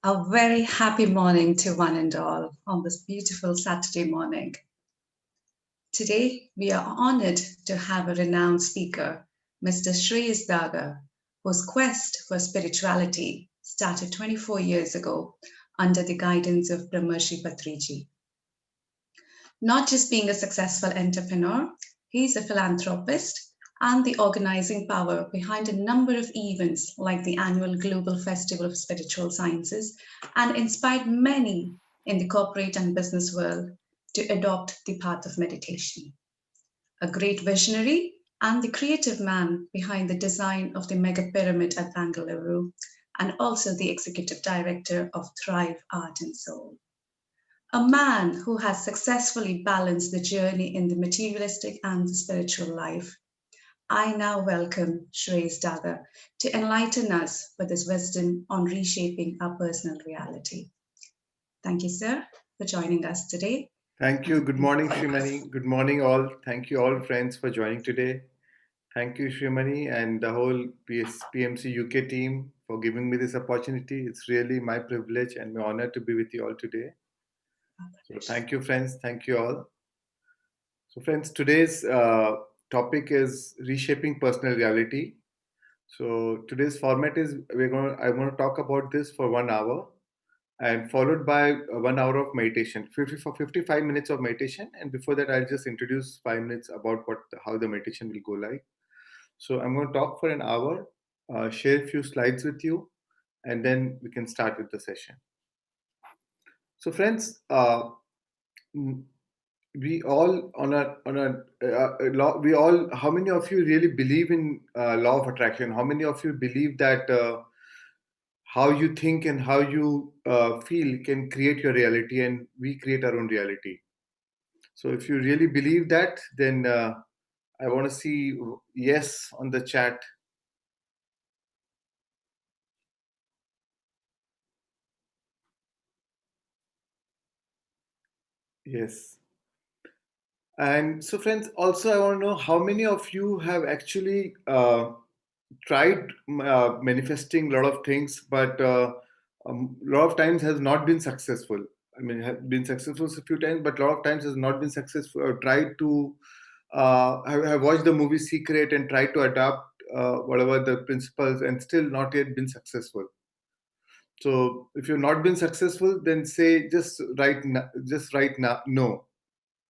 A very happy morning to one and all on this beautiful Saturday morning. Today, we are honored to have a renowned speaker, Mr. Shreans Daga, whose quest for spirituality started 24 years ago under the guidance of Brahmarshi Patriji. Not just being a successful entrepreneur, he's a philanthropist and the organizing power behind a number of events like the annual Global Festival of Spiritual Sciences and inspired many in the corporate and business world to adopt the path of meditation. A great visionary and the creative man behind the design of the mega pyramid at Bangalore and also the executive director of Thrive Art and Soul. A man who has successfully balanced the journey in the materialistic and the spiritual life. I now welcome Shreys Daga to enlighten us with his wisdom on reshaping our personal reality. Thank you, sir, for joining us today. Thank you. Good morning, Shrimani. Good morning, all. Thank you, all friends, for joining today. Thank you, Shrimani, and the whole PMC UK team for giving me this opportunity. It's really my privilege and my honor to be with you all today. So, thank you, friends. Thank you all. So, friends, today's topic is reshaping personal reality. So, today's format is I'm going to talk about this for 1 hour and followed by 1 hour of meditation, 55 minutes of meditation. And before that, I'll just introduce 5 minutes about how the meditation will go like. So I'm going to talk for an hour, share a few slides with you, and then we can start with the session. So friends, we all law. We all. How many of you really believe in law of attraction? How many of you believe that? How you think and how you feel can create your reality, and we create our own reality. So if you really believe that, then I want to see yes on the chat. Yes. And so friends, also I want to know how many of you have actually tried manifesting a lot of things, but a lot of times has not been successful. I mean, have been successful a few times, but a lot of times has not been successful. Or tried to have watched the movie Secret and tried to adapt whatever the principles, and still not yet been successful. So if you've not been successful, then say just write no.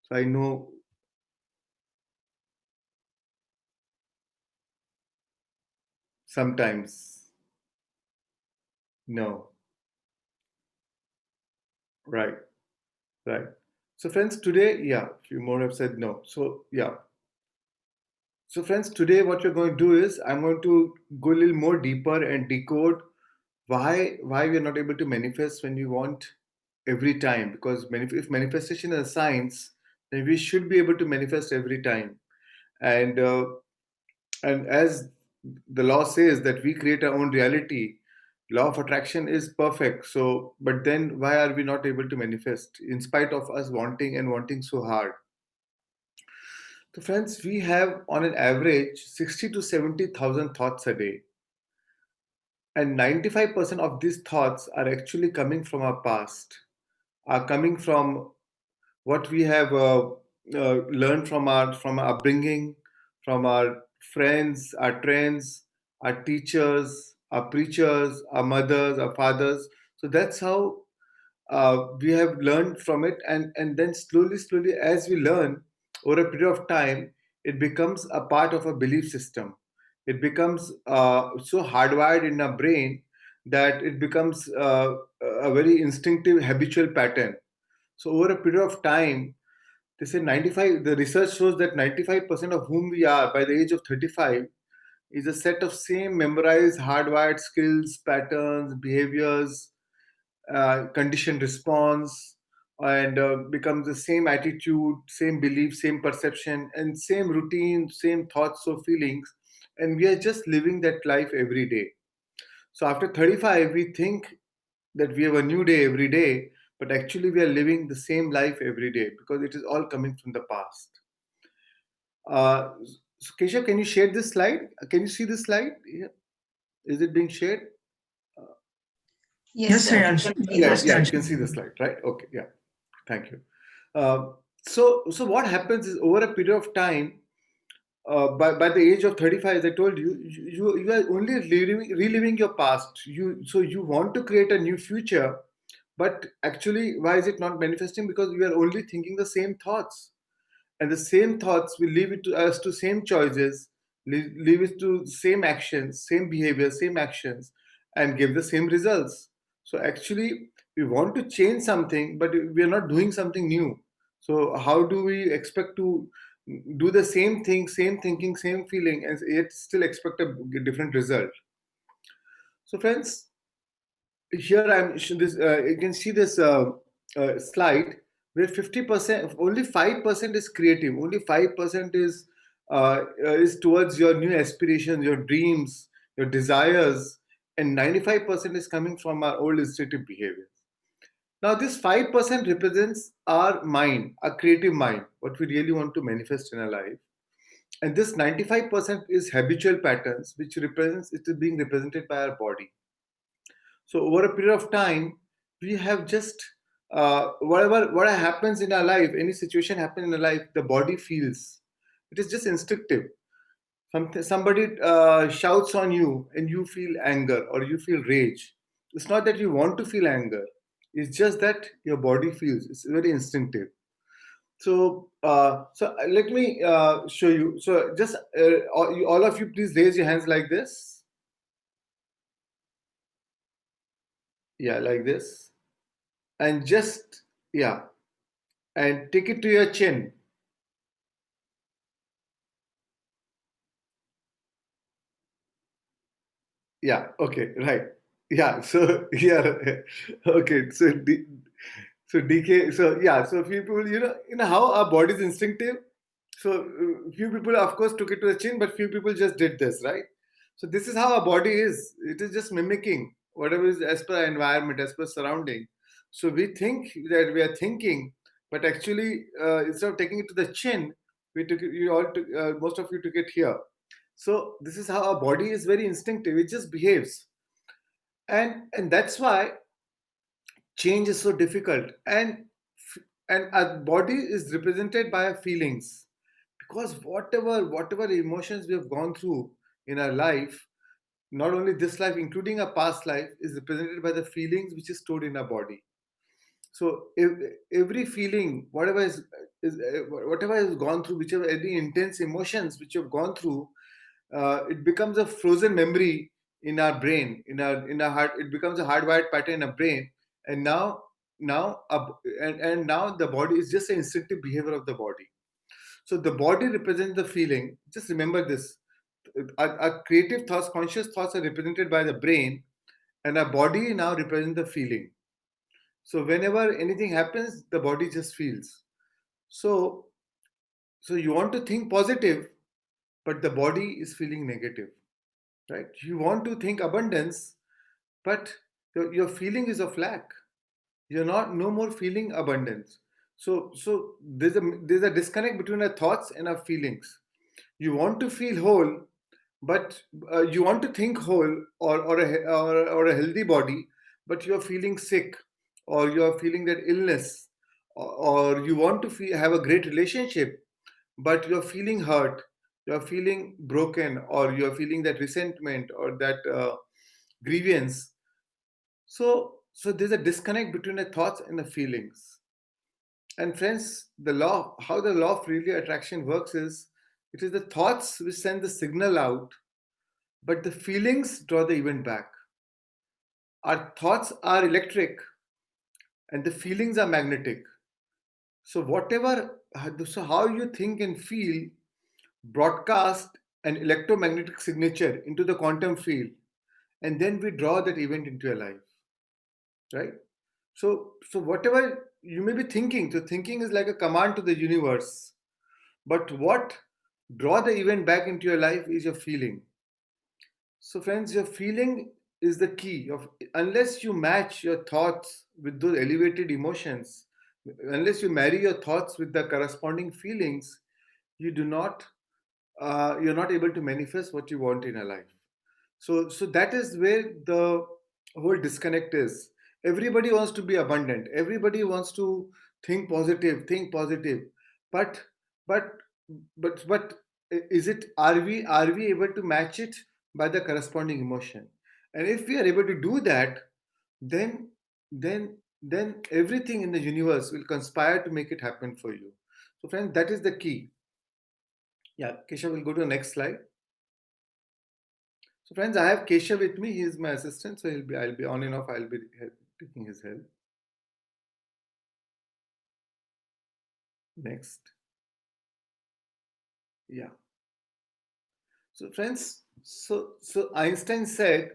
So I know sometimes no. Right. Right. So, friends, today, yeah, a few more have said no. So, yeah. So, friends, today what we're going to do is I'm going to go a little more deeper and decode why we're not able to manifest when we want every time. Because if manifestation is a science, then we should be able to manifest every time. And and as the law says that we create our own reality, law of attraction is perfect. So, but then why are we not able to manifest in spite of us wanting and wanting so hard? So, friends, we have on an average 60 to 70,000 thoughts a day, and 95% of these thoughts are actually coming from our past, are coming from what we have learned from our upbringing, from our friends, our trends, our teachers, our preachers, our mothers, our fathers. So that's how we have learned from it, and then slowly, as we learn over a period of time, it becomes a part of a belief system. It becomes so hardwired in our brain that it becomes a very instinctive habitual pattern. So over a period of time, they say 95, the research shows that 95% of whom we are by the age of 35 is a set of same memorized, hardwired skills, patterns, behaviors, conditioned response, and becomes the same attitude, same belief, same perception, and same routine, same thoughts or feelings. And we are just living that life every day. So after 35, we think that we have a new day every day, but actually we are living the same life every day because it is all coming from the past. Uh, so Keshav, can you share this slide? Can you see this slide? Yeah. Is it being shared? Yes, Yes, sir. We Shreans. can see Yeah, that. yeah, you can see the slide, right? Okay, yeah, thank you. So what happens is over a period of time, by the age of 35, as I told you, you are only reliving your past. You want to create a new future, but actually, why is it not manifesting? Because you are only thinking the same thoughts, and the same thoughts will lead it to us to same choices, lead it to same actions, same behavior, same actions, and give the same results. So actually, we want to change something, but we are not doing something new. So how do we expect to do the same thing, same thinking, same feeling, and yet still expect a different result? So friends, here this you can see this slide where 50%, only 5% is creative, only 5% is towards your new aspirations, your dreams, your desires, and 95% is coming from our old instinctive behaviors. Now this 5% represents our mind, our creative mind, what we really want to manifest in our life. And this 95% is habitual patterns, which represents, it is being represented by our body. So over a period of time, we have just what happens in our life, any situation happens in our life, the body feels. It is just instinctive. Somebody shouts on you and you feel anger or you feel rage. It's not that you want to feel anger. It's just that your body feels. It's very instinctive. So let me show you. So just all of you, please raise your hands like this. Yeah, like this, and just yeah, and take it to your chin. Yeah, okay, right. Yeah, so yeah, okay. So DK, so yeah, so few people, you know how our body is instinctive. So few people, of course, took it to the chin, but few people just did this, right? So this is how our body is. It is just mimicking whatever is as per our environment, as per surrounding. So we think that we are thinking, but actually, instead of taking it to the chin, we took it. You all took, most of you took it here. So this is how our body is very instinctive. It just behaves, and that's why change is so difficult. And our body is represented by our feelings, because whatever emotions we have gone through in our life, not only this life, including our past life, is represented by the feelings which is stored in our body. So every feeling, whatever has gone through, whichever any intense emotions which have gone through, it becomes a frozen memory in our brain, in our heart. It becomes a hardwired pattern in our brain, and now the body is just an instinctive behavior of the body. So the body represents the feeling. Just remember this: our creative thoughts, conscious thoughts, are represented by the brain, and our body now represents the feeling. So whenever anything happens, the body just feels. So so you want to think positive, but the body is feeling negative, right? You want to think abundance, but your feeling is of lack. You're not no more feeling abundance. So there's a disconnect between our thoughts and our feelings. You want to feel whole, but you want to think whole, or a healthy body, but you're feeling sick, or you're feeling that illness, or you want to have a great relationship, but you're feeling hurt, you're feeling broken, or you're feeling that resentment or that grievance. So there's a disconnect between the thoughts and the feelings. And friends, how the law of really attraction works is, it is the thoughts which send the signal out, but the feelings draw the event back. Our thoughts are electric and the feelings are magnetic. So so how you think and feel broadcast an electromagnetic signature into the quantum field, and then we draw that event into your life, right? So whatever you may be thinking, so thinking is like a command to the universe, but what draw the event back into your life is your feeling. So friends, your feeling is the key of, unless you match your thoughts with those elevated emotions, unless you marry your thoughts with the corresponding feelings, you do not you're not able to manifest what you want in your life. So that is where whole disconnect is. Everybody wants to be abundant. Everybody wants to think positive. But but but is it, are we able to match it by the corresponding emotion? And if we are able to do that, then then everything in the universe will conspire to make it happen for you. So friends, that is the key. Yeah, Kesha will go to the next slide. So friends, I have Kesha with me. He is my assistant, so I'll be on and off. I'll be taking his help. Next. Yeah. So friends, so Einstein said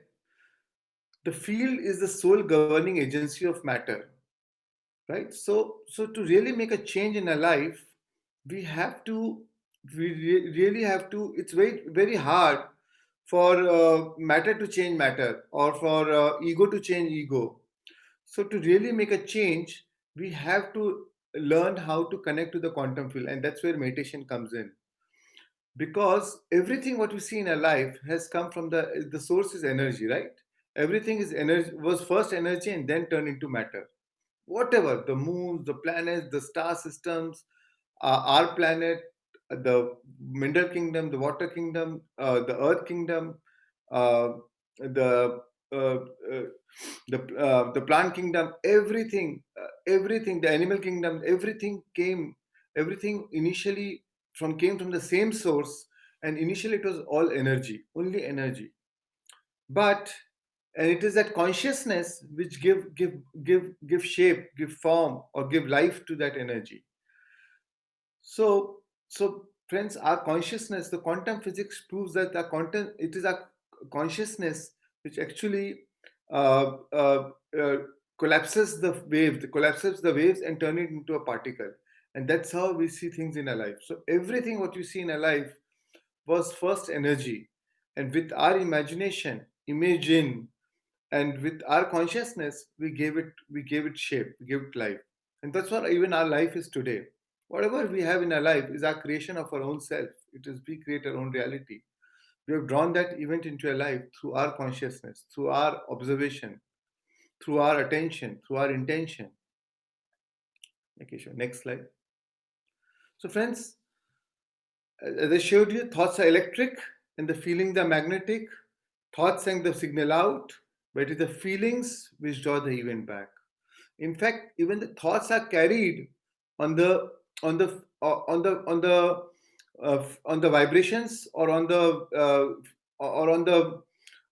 the field is the sole governing agency of matter, right? So to really make a change in our life, we have to really have to. It's very hard for matter to change matter, or for ego to change ego. So to really make a change, we have to learn how to connect to the quantum field, and that's where meditation comes in. Because everything what we see in our life has come from the source is energy, right? Everything is energy, was first energy and then turned into matter. Whatever, the moons, the planets, the star systems, our planet, the mineral kingdom, the water kingdom, the earth kingdom, uh, the uh, uh, the plant kingdom, everything, the animal kingdom, everything initially came from the same source, and initially it was all energy, only energy. But and it is that consciousness which give shape, give form, or give life to that energy. So friends, our consciousness, the quantum physics proves that the quantum, it is our consciousness which actually uh, uh, uh, collapses the waves and turn it into a particle. And that's how we see things in our life. So everything what you see in our life was first energy, and with our imagination, imagine, and with our consciousness, we gave it shape, we gave it life. And that's what even our life is today. Whatever we have in our life is our creation of our own self. It is, we create our own reality. We have drawn that event into our life through our consciousness, through our observation, through our attention, through our intention. Okay, sure. Next slide. So friends, as I showed you, thoughts are electric and the feelings are magnetic. Thoughts send the signal out, but it is the feelings which draw the event back. In fact, even the thoughts are carried on the on the on the vibrations, or on the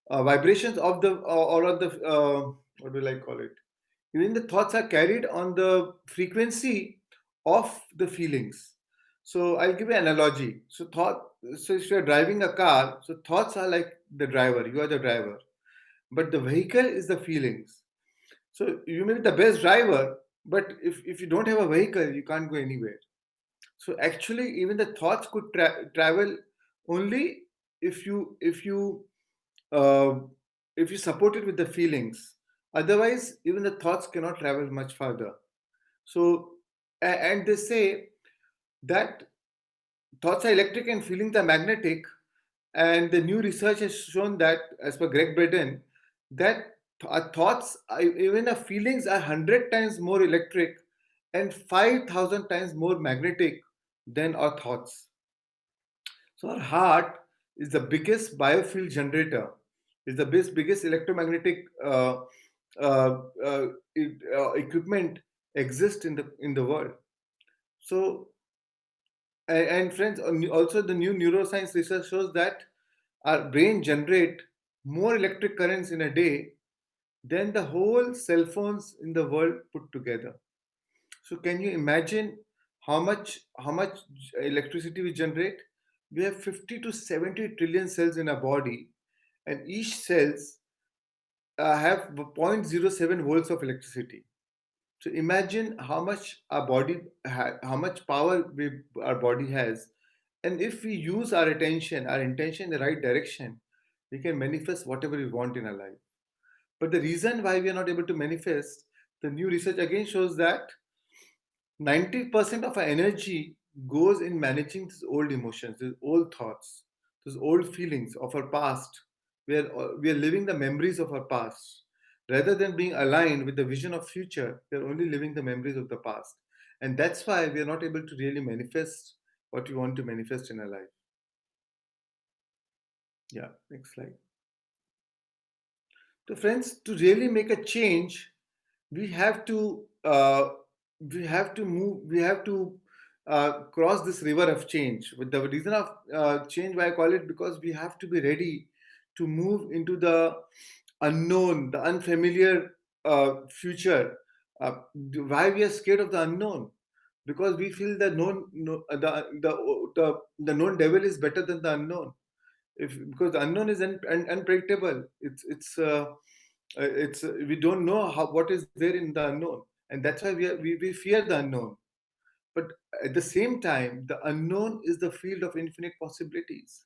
vibrations of the, or on the what will I call it? Even the thoughts are carried on the frequency of the feelings. So I'll give you an analogy. So if you're driving a car, so thoughts are like the driver. You are the driver, but the vehicle is the feelings. So you may be the best driver, but if you don't have a vehicle, you can't go anywhere. So actually, even the thoughts could travel only if uh, you support it with the feelings. Otherwise, even the thoughts cannot travel much further. So and they say that thoughts are electric and feelings are magnetic. And the new research has shown that, as per Greg Braden, that our thoughts, even our feelings, are 100 times more electric and 5,000 times more magnetic than our thoughts. So our heart is the biggest biofield generator, is the biggest electromagnetic uh, uh, equipment exists in the world. So and friends, also the new neuroscience research shows that our brain generate more electric currents in a day than the whole cell phones in the world put together. So can you imagine how much electricity we generate? We have 50 to 70 trillion cells in our body, and each cells have zero point zero 0.07 volts of electricity. So imagine how much power our body has, and if we use our intention in the right direction, we can manifest whatever we want in our life. But the reason why we are not able to manifest, the new research again shows that 90% of our energy goes in managing these old emotions, these old thoughts, those old feelings of our past. We are living the memories of our past. Rather than being aligned with the vision of future, we are only living the memories of the past. And that's why we are not able to really manifest what we want to manifest in our life. Yeah, next slide. So, friends, to really make a change, we have to cross this river of change. With the reason of change, why I call it, because we have to be ready to move into the unknown, the unfamiliar future. Why we are scared of the unknown? Because we feel the known, the known devil is better than the unknown. If because the unknown is unpredictable. It's we don't know what is there in the unknown, and that's why we fear the unknown. But at the same time, the unknown is the field of infinite possibilities.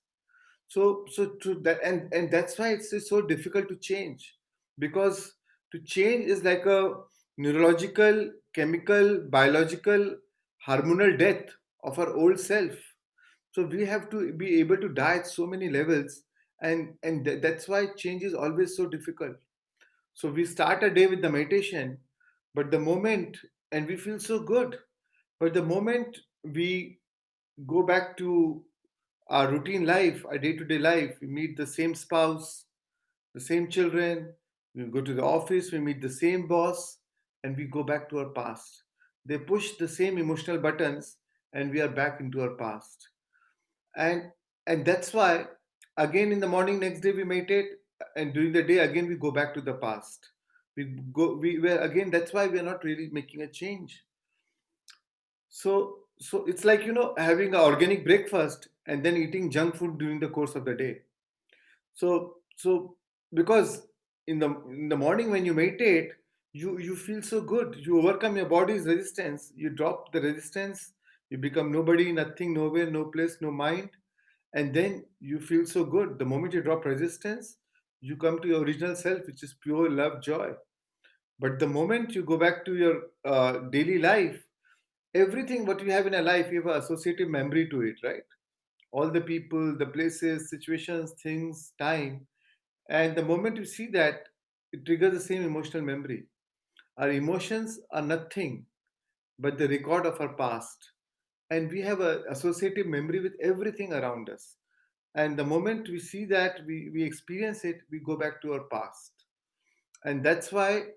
So to that, and that's why it's so difficult to change, because to change is like a neurological, chemical, biological, hormonal death of our old self. So we have to be able to die at so many levels, and that's why change is always so difficult. So we start a day with the meditation, but the moment, and we feel so good, but the moment we go back to our routine life, our day-to-day life, we meet the same spouse, the same children, we go to the office, we meet the same boss, and we go back to our past. They push the same emotional buttons, and we are back into our past. And and that's why again in the morning next day we meditate, and during the day again we go back to the past. We again, that's why we are not really making a change. So it's like, having an organic breakfast and then eating junk food during the course of the day. So because in the morning when you meditate, you feel so good, you overcome your body's resistance, you drop the resistance, you become nobody, nothing, nowhere, no place, no mind, and then you feel so good. The moment you drop resistance, you come to your original self, which is pure love, joy. But the moment you go back to your daily life, everything what you have in a life, you have an associative memory to it, right? All the people, the places, situations, things, time, and the moment you see that, it triggers the same emotional memory. Our emotions are nothing but the record of our past, and we have a associative memory with everything around us. And the moment we see that, we experience it, we go back to our past. And that's why,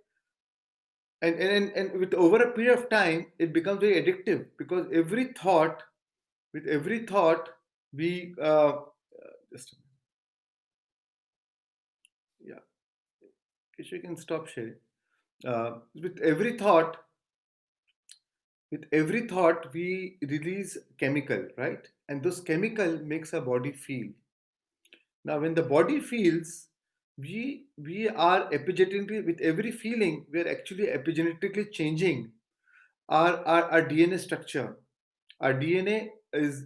and with over a period of time, it becomes very addictive, because every thought, we just yeah, Kish, you can stop sharing. With every thought, we release chemical, right? And those chemical makes our body feel. Now, when the body feels, we are epigenetically, with every feeling, we are actually epigenetically changing our DNA structure. Our DNA is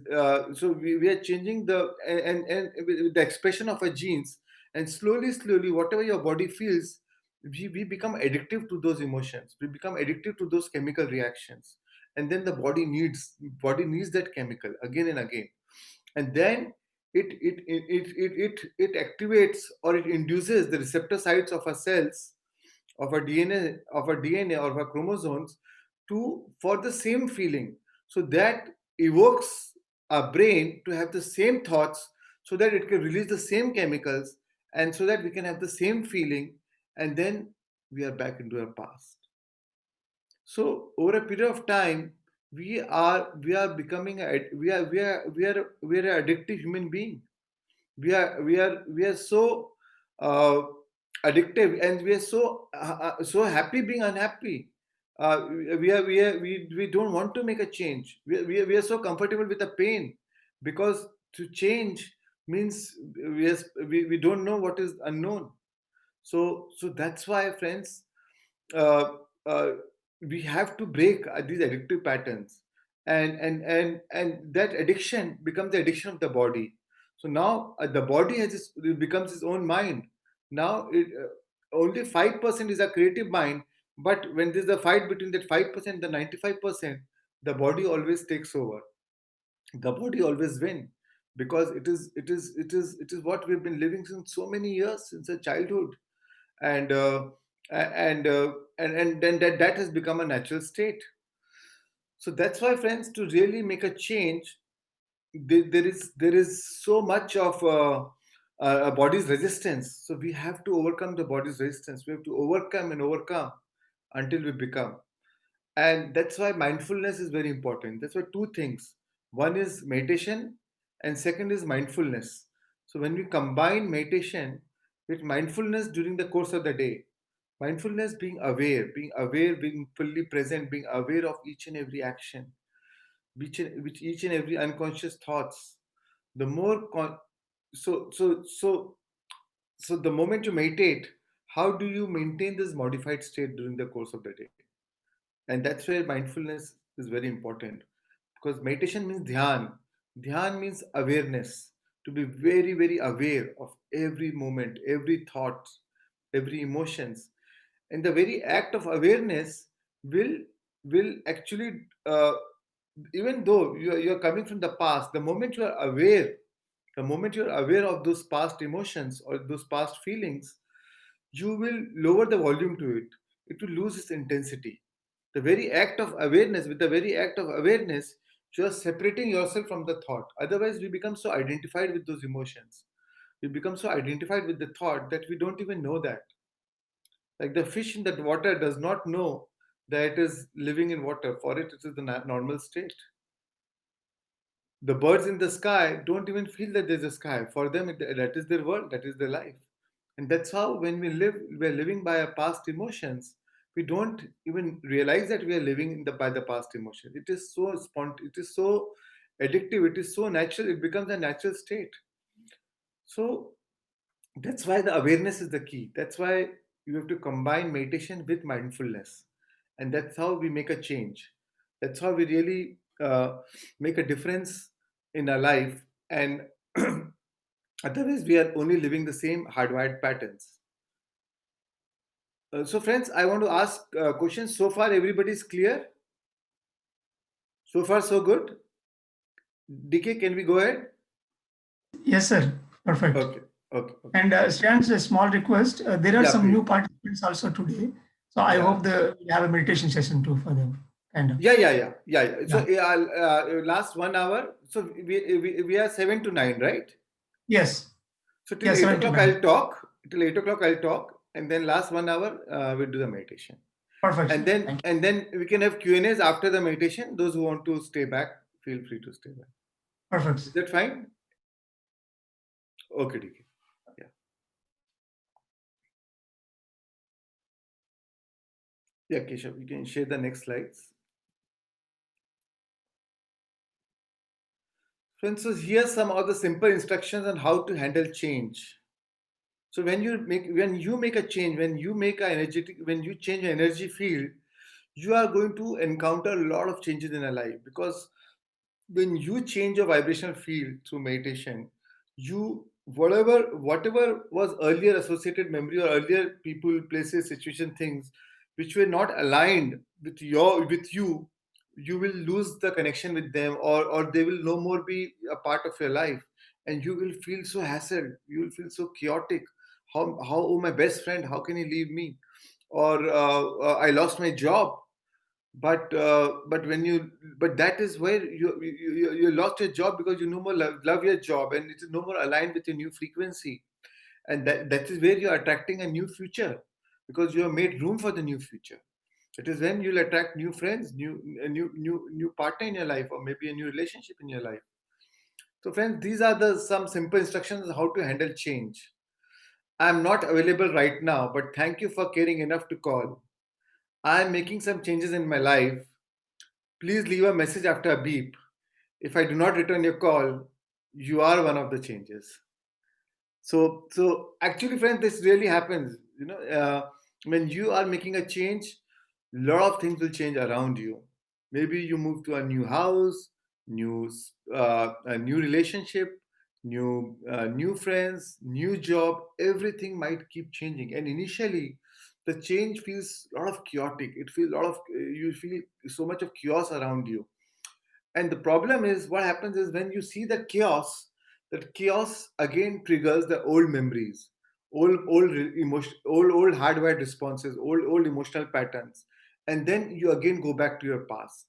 so we are changing and with the expression of our genes, and slowly, whatever your body feels, we become addictive to those emotions. We become addictive to those chemical reactions, and then the body needs that chemical again and again, and then it activates, or it induces the receptor sites of our cells, of our DNA or of our chromosomes, to for the same feeling. So that evokes our brain to have the same thoughts, so that it can release the same chemicals, and so that we can have the same feeling, and then we are back into our past. So over a period of time, we are becoming we are an addictive human being. We are so uh, addictive, and we are so happy being unhappy. We don't want to make a change. We are so comfortable with the pain, because to change means we don't know what is unknown. So that's why, friends, uh, uh, we have to break these addictive patterns, and that addiction becomes the addiction of the body. So now the body it becomes its own mind. Now only 5% is a creative mind, but when there's a fight between that 5%, the 95%, the body always takes over. The body always win, because it is what we've been living since so many years, since our childhood. And And then that has become a natural state. So that's why, friends, to really make a change, there is so much of a body's resistance. So we have to overcome the body's resistance. We have to overcome and overcome until we become. And that's why mindfulness is very important. That's why two things: one is meditation, and second is mindfulness. So when we combine meditation with mindfulness during the course of the day, mindfulness, being aware, being fully present, being aware of each and every action, which each and every unconscious thoughts, the more so the moment you meditate, how do you maintain this modified state during the course of the day? And that's where mindfulness is very important, because meditation means dhyan means awareness, to be very, very aware of every moment, every thought, every emotions. And the very act of awareness will will actually, even though you're coming from the past, the moment you're aware of those past emotions or those past feelings, you will lower the volume to it. It will lose its intensity. The very act of awareness, with the very act of awareness, you are separating yourself from the thought. Otherwise, we become so identified with those emotions. We become so identified with the thought that we don't even know that. Like the fish in that water does not know that it is living in water. For it, it is the normal state. The birds in the sky don't even feel that there's a sky. For them, that is their world, that is their life. And that's how, when we're living by our past emotions. We don't even realize that we are living by the past emotion. It is so it is so addictive, it is so natural, it becomes a natural state. So that's why the awareness is the key. That's why you have to combine meditation with mindfulness. And that's how we make a change. That's how we really make a difference in our life. And otherwise, we are only living the same hardwired patterns. So, friends, I want to ask questions. So far, everybody's clear? So far, so good? DK, can we go ahead? Yes, sir. Perfect. Okay, okay, okay. And Shreans, a small request. There are Yeah, some please. new participants also today. So I Yeah. hope we have a meditation session too for them. Kind of. Yeah. So, Yeah. last 1 hour. So, we are 7 to 9, right? Yes. So, till Yeah, 8 7 to o'clock, 9. I'll talk. Till 8 o'clock, I'll talk. And then last 1 hour, we'll do the meditation. Perfect, And sir. then, Thank you. and then we can have Q&As after the meditation. Those who want to stay back, feel free to stay back. Perfect. Is that fine? Okay, DK. Yeah. Yeah, Keshav, you can share the next slides. Friends, so here's some of the simple instructions on how to handle change. So when you make a change, when you change your energy field, you are going to encounter a lot of changes in your life. Because when you change your vibrational field through meditation, you whatever was earlier associated memory, or earlier people, places, situation, things which were not aligned with you, you will lose the connection with them, or they will no more be a part of your life. And you will feel so hassled, you will feel so chaotic. How, oh, my best friend, how can he leave me? Or I lost my job. But when you but that is where you lost your job, because you no more love your job, and it is no more aligned with your new frequency. And that is where you're attracting a new future, because you have made room for the new future. It is when you'll attract new friends, new partner in your life, or maybe a new relationship in your life. So, friends, these are the some simple instructions on how to handle change. I'm not available right now, but thank you for caring enough to call. I'm making some changes in my life. Please leave a message after a beep. If I do not return your call, you are one of the changes. So actually, friends, this really happens. When you are making a change, a lot of things will change around you. Maybe you move to a new house, a new relationship, new friends, new job. Everything might keep changing, and initially, the change feels a lot of chaotic. It feels a lot of you feel so much of chaos around you. And the problem is, what happens is, when you see the chaos, that chaos again triggers the old memories, old hardwired responses, old emotional patterns, and then you again go back to your past.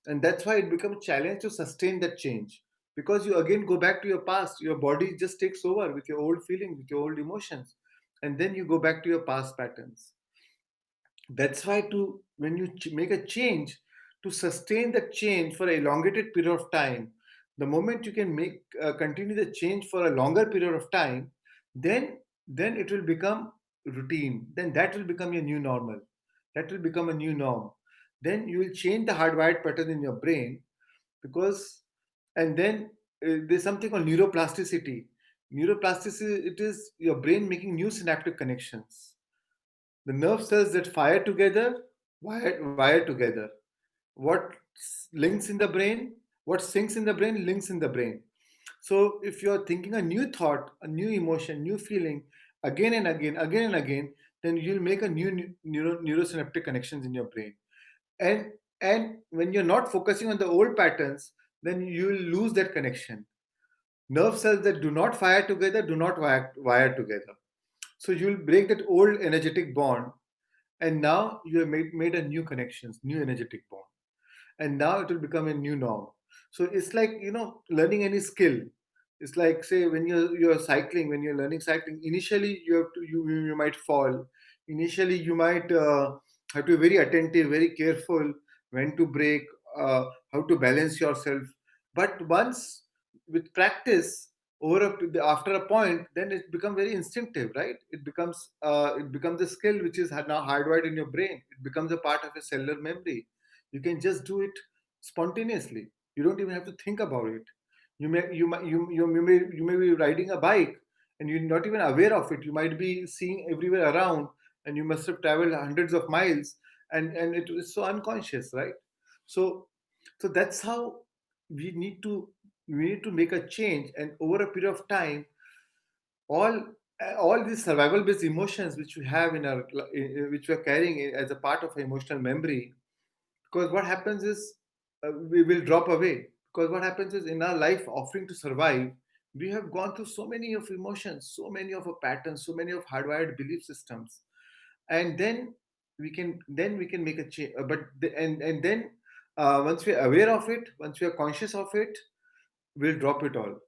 And that's why it becomes a challenge to sustain that change, because you again go back to your past. Your body just takes over with your old feelings, with your old emotions, and then you go back to your past patterns. That's why to when you make a change, to sustain that change for a elongated period of time, the moment you can make continue the change for a longer period of time, then it will become routine. Then that will become your new normal. That will become a new norm. Then you will change the hardwired pattern in your brain, because and then there's something called neuroplasticity. Neuroplasticity, it is your brain making new synaptic connections. The nerve cells that fire together wire together. What links in the brain, what sinks in the brain, links in the brain. So if you're thinking a new thought, a new emotion, new feeling again and again, then you'll make a new neurosynaptic connections in your brain. And when you're not focusing on the old patterns, then you will lose that connection. Nerve cells that do not fire together do not wire together. So you'll break that old energetic bond, and now you have made a new connections, new energetic bond, and now it will become a new norm. So it's like, learning any skill. It's like, say, when you're cycling, when you're learning cycling, initially you have to you might fall. Initially you might have to be very attentive, very careful, when to brake, how to balance yourself. But once, with practice, after a point, then it becomes very instinctive, right? It becomes a skill which is now hardwired in your brain. It becomes a part of your cellular memory. You can just do it spontaneously. You don't even have to think about it. You may be riding a bike, and you're not even aware of it. You might be seeing everywhere around, and you must have traveled hundreds of miles, and it is so unconscious, right? So that's how we need to we need to make a change. And over a period of time, all all these survival based emotions which we have which we are carrying as a part of our emotional memory, because what happens is, we will drop away. Because what happens is, in our life offering to survive, we have gone through so many of emotions, so many of our patterns, so many of hardwired belief systems. And then we can make a change. And then, once we are aware of it, once we are conscious of it, we'll drop it all.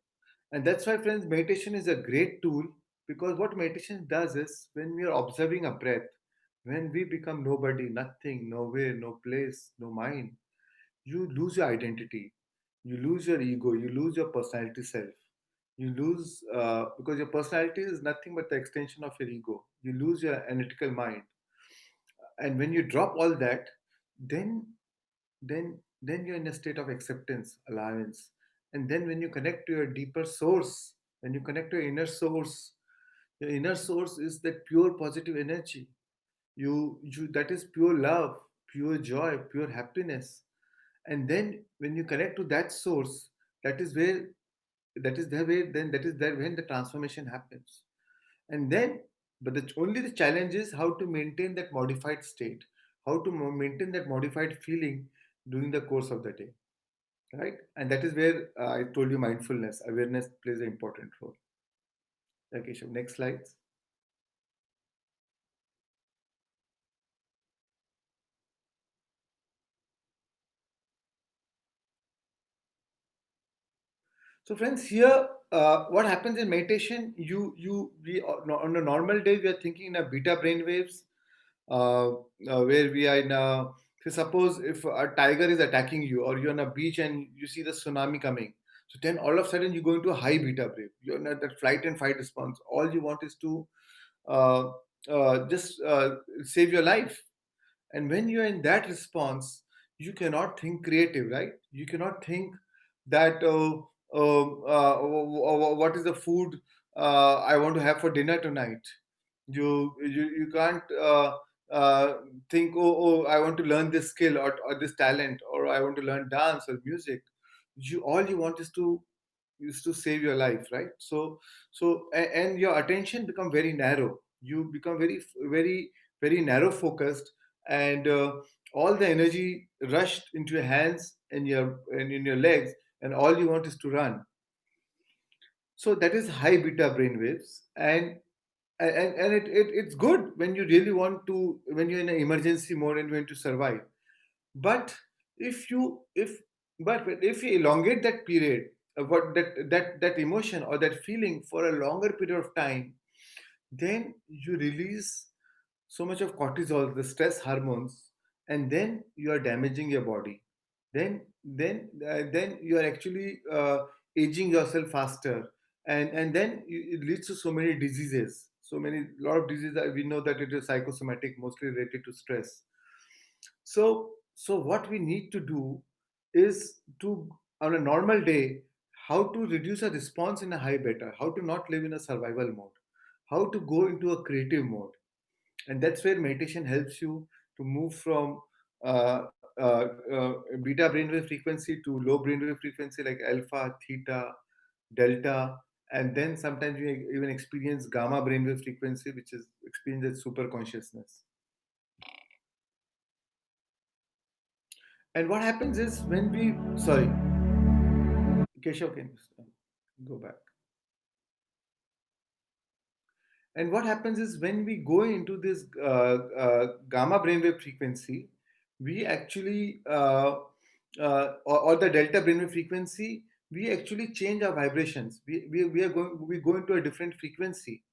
And that's why, friends, meditation is a great tool. Because what meditation does is, when we are observing a breath, when we become nobody, nothing, nowhere, no place, no mind, you lose your identity, you lose your ego, you lose your personality self. You lose, because your personality is nothing but the extension of your ego. You lose your analytical mind. And when you drop all that, then then you're in a state of acceptance, allowance. And then when you connect to your deeper source, when you connect to your inner source, your inner source is that pure positive energy. You That is pure love, pure joy, pure happiness. And then when you connect to that source, that is where that is there where then that is there when the transformation happens. And then, but only the challenge is how to maintain that modified state, how to maintain that modified feeling during the course of the day, right? And that is where, I told you, mindfulness, awareness plays an important role. Okay, so next slides. So, friends, here, what happens in meditation? We on a normal day, we are thinking in a beta brain waves, where we are in a. So suppose if a tiger is attacking you, or you're on a beach and you see the tsunami coming, so then all of a sudden you go into a high beta brain. You're in that flight and fight response. All you want is to, uh, just save your life. And when you're in that response, you cannot think creative, right? You cannot think that, what is the food I want to have for dinner tonight. You can't, uh, think, oh, I want to learn this skill, or this talent, or I want to learn dance or music. All you want is to save your life, right? And your attention become very narrow. You become very narrow focused. And all the energy rushed into your hands and in your legs, and all you want is to run. So that is high beta brain waves. and it's good when you really want to, when you're in an emergency mode and you want to survive. But if you if but if you elongate that period, what that emotion or that feeling for a longer period of time, then you release so much of cortisol, the stress hormones, and then you are damaging your body. Then you are actually aging yourself faster, and then it leads to so many diseases, so many lot of diseases that we know that it is psychosomatic, mostly related to stress. So what we need to do is to, on a normal day, how to reduce a response in a high beta, how to not live in a survival mode, how to go into a creative mode. And that's where meditation helps you to move from uh, uh, uh, beta brainwave frequency to low brainwave frequency like alpha, theta, delta, and then sometimes you even experience gamma brainwave frequency, which is experienced as super consciousness. And what happens is when we, sorry, Keshav, can you go back? And what happens is when we go into this gamma brainwave frequency, we actually, or the delta brainwave frequency, we actually change our vibrations. We go into a different frequency.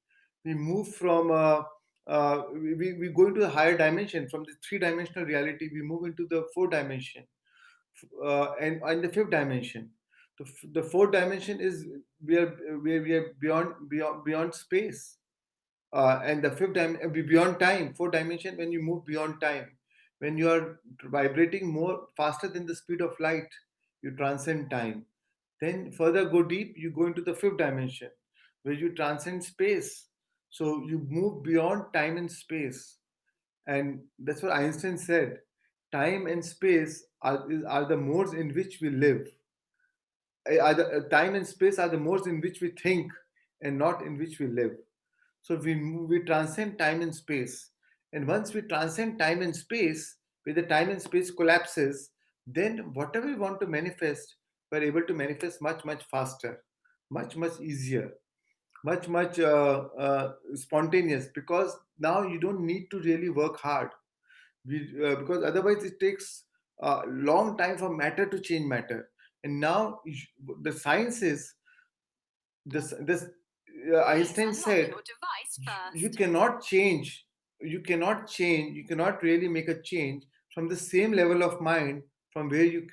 We move from, we go into a higher dimension. From the three-dimensional reality, we move into the four dimension, and the fifth dimension. The fourth dimension is we are beyond space, and the fifth dimension beyond time, fourth dimension, when you move beyond time, when you are vibrating more faster than the speed of light, you transcend time. Then further go deep, you go into the fifth dimension where you transcend space. So you move beyond time and space. And that's what Einstein said: time and space are the modes in which we live. Time and space are the modes in which we think and not in which we live. So we transcend time and space. And once we transcend time and space, where the time and space collapses, then whatever we want to manifest, we're able to manifest much faster, much easier, much spontaneous, because now you don't need to really work hard. Because otherwise it takes a long time for matter to change matter. And now the science is this Einstein said you cannot change, you cannot really make a change from the same level of mind from where you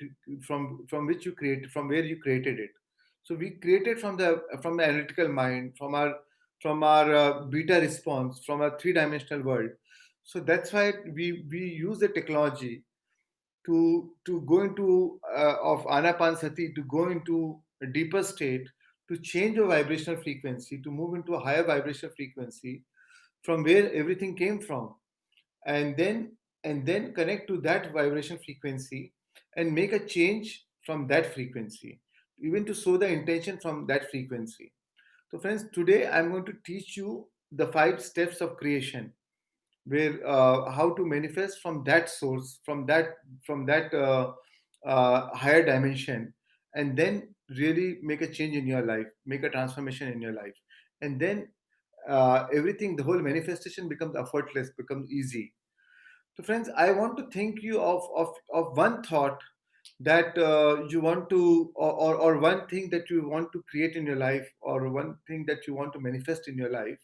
from which you created, from where you created it. So we created from the analytical mind, from our beta response, from a three-dimensional world. So that's why we use the technology to go into of anapanasati, to go into a deeper state, to change your vibrational frequency, to move into a higher vibrational frequency from where everything came from, and then connect to that vibration frequency and make a change from that frequency, even to sow the intention from that frequency. So friends, today I'm going to teach you the 5 steps of creation, where how to manifest from that source, from that higher dimension, and then really make a change in your life, make a transformation in your life. And then everything, the whole manifestation becomes effortless, becomes easy. So friends, I want to think you of one thought that you want to, or one thing that you want to create in your life, or one thing that you want to manifest in your life.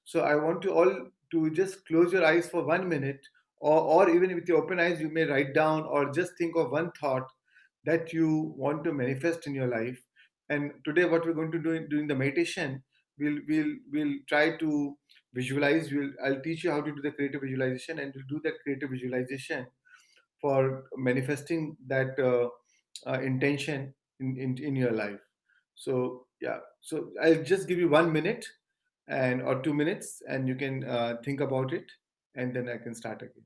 So I want you all to just close your eyes for 1 minute, or even with your open eyes, you may write down or just think of one thought that you want to manifest in your life. And today, what we're going to do during the meditation, we'll try to visualize. I'll teach you how to do the creative visualization, and we'll do that creative visualization for manifesting that intention in your life. So yeah, so I'll just give you 1 minute and or 2 minutes, and you can think about it, and then I can start again.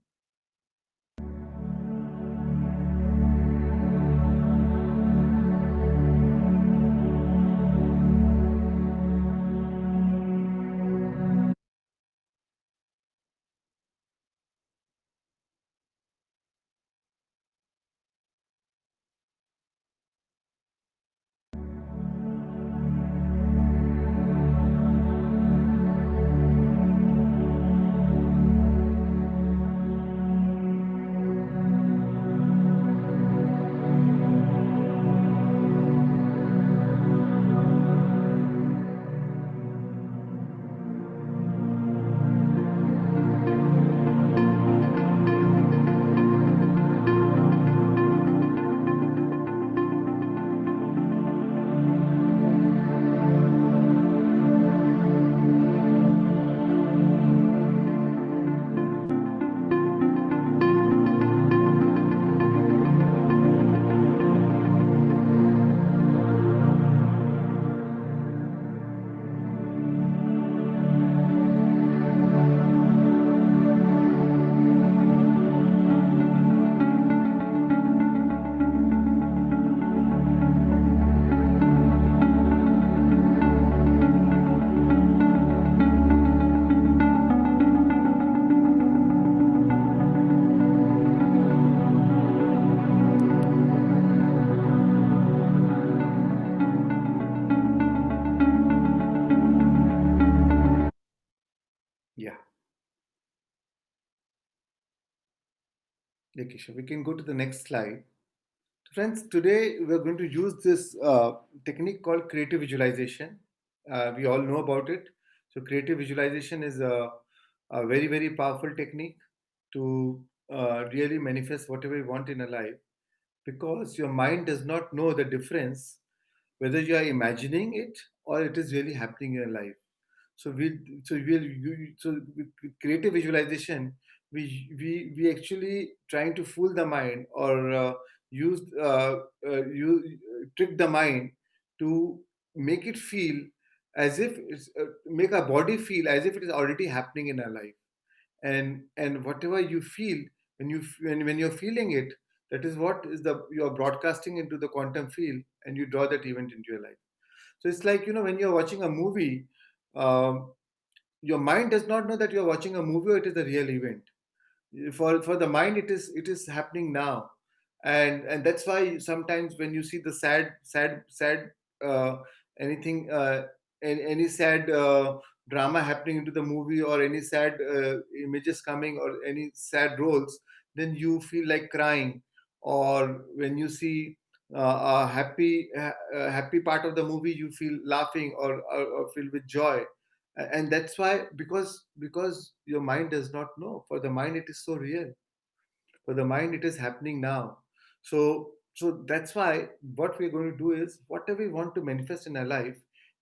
Keshav, we can go to the next slide. Friends, today we're going to use this technique called creative visualization. We all know about it. So, creative visualization is a very, very powerful technique to really manifest whatever you want in a life, because your mind does not know the difference whether you are imagining it or it is really happening in your life. So we with creative visualization, we actually trying to fool the mind, or use you trick the mind to make it feel as if it's make our body feel as if it is already happening in our life. And whatever you feel, when you're feeling it, that is what is the you're broadcasting into the quantum field, and you draw that event into your life. So it's like, when you're watching a movie, um, your mind does not know that you're watching a movie or it is a real event. For the mind, it is happening now. And that's why sometimes when you see the sad uh, anything any sad drama happening into the movie, or any sad images coming, or any sad roles, then you feel like crying. Or when you see a happy part of the movie, you feel laughing, or feel with joy. And that's why, because your mind does not know. For the mind, it is so real. For the mind, it is happening now. So that's why what we're going to do is, whatever we want to manifest in our life,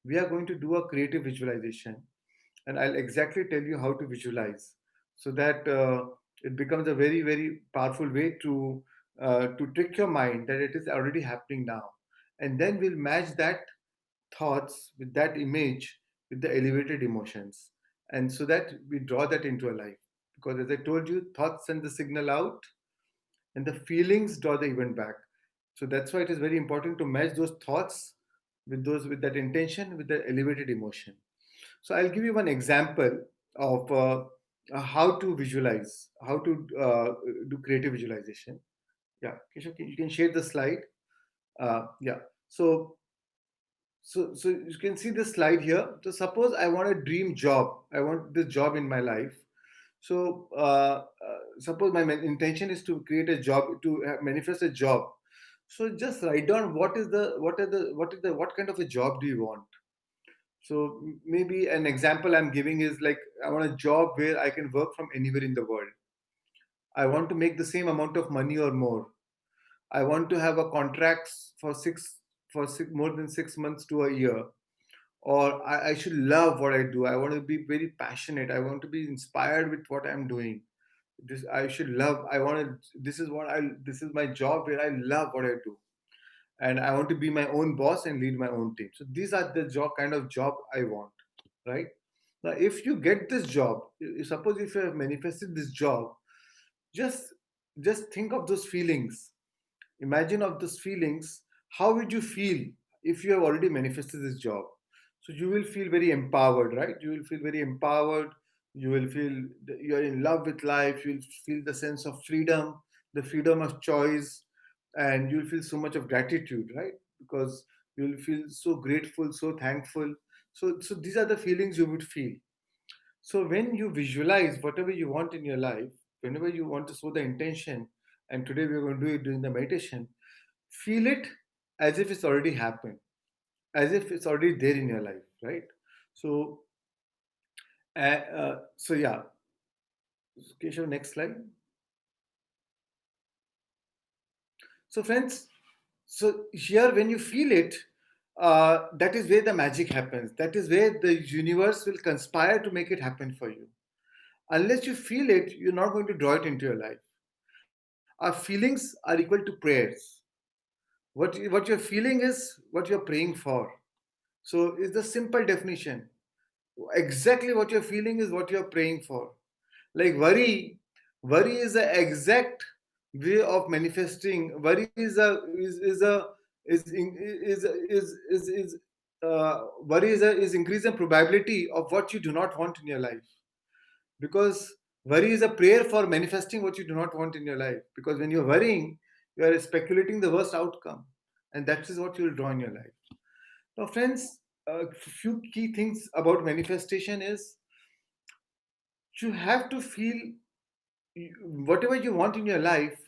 we are going to do a creative visualization. And I'll exactly tell you how to visualize, so that it becomes a very, very powerful way to trick your mind that it is already happening now. And then we'll match that thoughts with that image, with the elevated emotions, and so that we draw that into a life. Because as I told you, thoughts send the signal out, and the feelings draw the event back. So that's why it is very important to match those thoughts with that intention, with the elevated emotion. So I'll give you one example of how to visualize, how to do creative visualization. Yeah, Keshav, you can share the slide. Yeah. So you can see this slide here. So suppose I want a dream job. I want this job in my life. So suppose my intention is to create a job, to manifest a job. So just write down what kind of a job do you want. So maybe an example I'm giving is like, I want a job where I can work from anywhere in the world. I want to make the same amount of money or more. I want to have a contracts for more than 6 months to a year. Or I should love what I do. I want to be very passionate. I want to be inspired with what I'm doing. This I should love. I want to. This is my job where I love what I do, and I want to be my own boss and lead my own team. So these are the kind of job I want, right? Now, if you get this job, suppose if you have manifested this job, just just think of those feelings. Imagine of those feelings. How would you feel if you have already manifested this job? So you will feel very empowered, right? You will feel very empowered. You will feel that you are in love with life. You will feel the sense of freedom, the freedom of choice, and you will feel so much of gratitude, right? Because you will feel so grateful, so thankful. So these are the feelings you would feel. So when you visualize whatever you want in your life, whenever you want to show the intention, and today we're going to do it during the meditation, feel it as if it's already happened, as if it's already there in your life, right? So, so yeah. Keshav, next slide. So friends, so here when you feel it, that is where the magic happens. That is where the universe will conspire to make it happen for you. Unless you feel it, you're not going to draw it into your life. Our feelings are equal to prayers. What you're feeling is what you're praying for. So it's the simple definition. Exactly what you're feeling is what you're praying for. Like worry is the exact way of manifesting. Worry is worry is increasing probability of what you do not want in your life. Because worry is a prayer for manifesting what you do not want in your life. Because when you're worrying, you are speculating the worst outcome, and that is what you will draw in your life. Now friends, a few key things about manifestation is, you have to feel whatever you want in your life.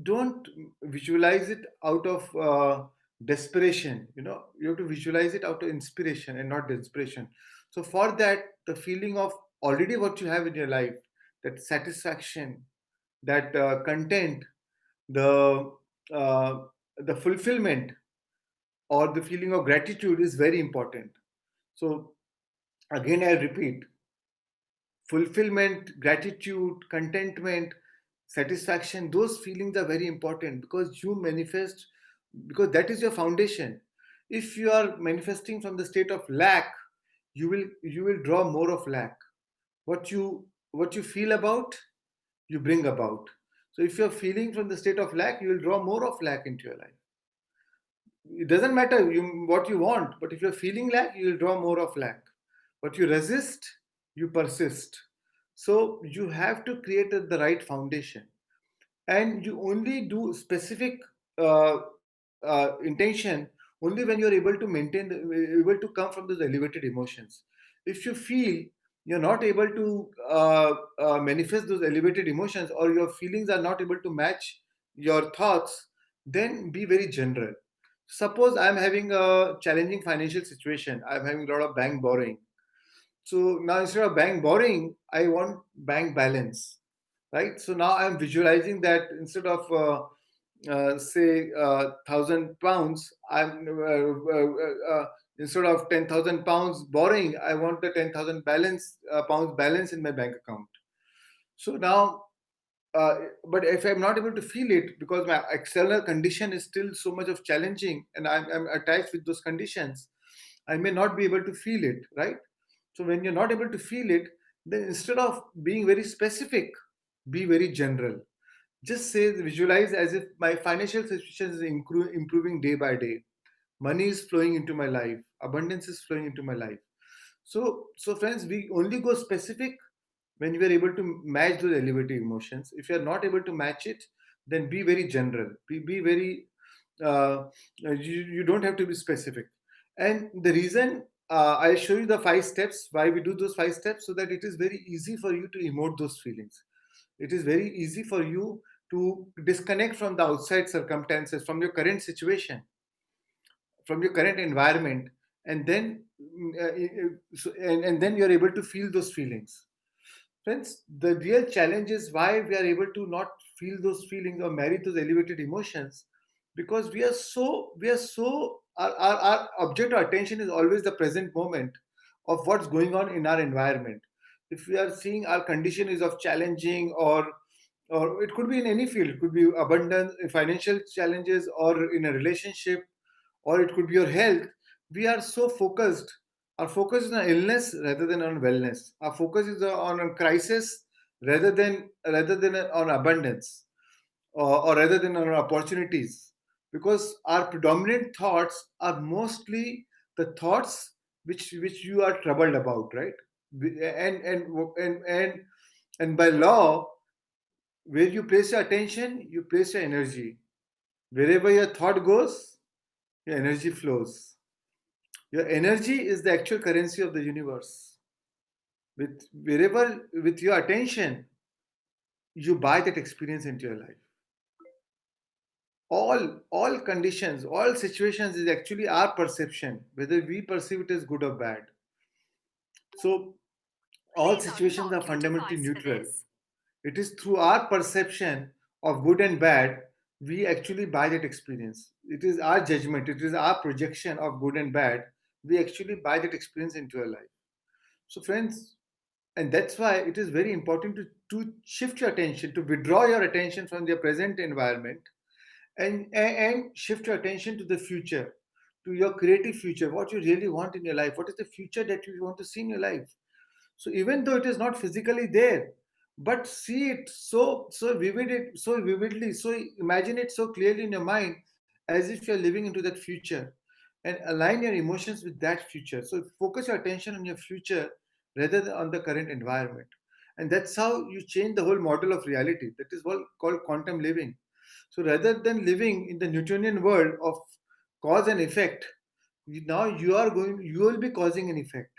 don't visualize it out of desperation. You have to visualize it out of inspiration and not desperation. So for that, the feeling of already what you have in your life, that satisfaction, that content, the uh, the fulfillment, or the feeling of gratitude is very important. So again, I repeat, fulfillment, gratitude, contentment, satisfaction, those feelings are very important, because you manifest, because that is your foundation. If you are manifesting from the state of lack, you will draw more of lack. What you feel about, you bring about. So if you're feeling from the state of lack, you will draw more of lack into your life. It doesn't matter what you want, but if you're feeling lack, you will draw more of lack. But you resist, you persist. So you have to create the right foundation, and you only do specific uh, intention only when you're able to able to come from those elevated emotions. If you feel you're not able to manifest those elevated emotions, or your feelings are not able to match your thoughts, then be very general. Suppose I'm having a challenging financial situation, I'm having a lot of bank borrowing. So now instead of bank borrowing, I want bank balance, right? So now I'm visualizing that instead of say £1,000, I'm instead of £10,000 borrowing, I want the 10,000 pounds balance in my bank account. So now, but if I'm not able to feel it because my external condition is still so much of challenging, and I'm attached with those conditions, I may not be able to feel it, right? So when you're not able to feel it, then instead of being very specific, be very general. Just say, visualize as if my financial situation is improving day by day. Money is flowing into my life. Abundance is flowing into my life. So friends, we only go specific when we are able to match those elevated emotions. If you are not able to match it, then be very general. Be very, you don't have to be specific. And the reason, I'll show you the 5 steps why we do those 5 steps, so that it is very easy for you to emote those feelings. It is very easy for you to disconnect from the outside circumstances, from your current situation, from your current environment, and then and then you're able to feel those feelings. Friends, the real challenge is why we are able to not feel those feelings or marry those elevated emotions, because we are so our object of attention is always the present moment of what's going on in our environment. If we are seeing our condition is of challenging, or it could be in any field, it could be abundance, financial challenges, or in a relationship, or it could be your health. We are so focused. Our focus is on illness rather than on wellness. Our focus is on a crisis rather than on abundance, or rather than on opportunities, because our predominant thoughts are mostly the thoughts which you are troubled about, right? And by law, where you place your attention, you place your energy. Wherever your thought goes, your energy flows. Your energy is the actual currency of the universe. With your attention, you buy that experience into your life. All conditions, all situations is actually our perception, whether we perceive it as good or bad. So all situations are fundamentally neutral. It is through our perception of good and bad we actually buy that experience. It is our judgment, it is our projection of good and bad. We actually buy that experience into our life. So, friends, and that's why it is very important to shift your attention, to withdraw your attention from your present environment, and shift your attention to the future, to your creative future, what you really want in your life, what is the future that you want to see in your life. So even though it is not physically there, but see it so vividly, so imagine it so clearly in your mind, as if you're living into that future, and align your emotions with that future. So focus your attention on your future rather than on the current environment. And that's how you change the whole model of reality. That is what called quantum living. So rather than living in the Newtonian world of cause and effect, now you will be causing an effect.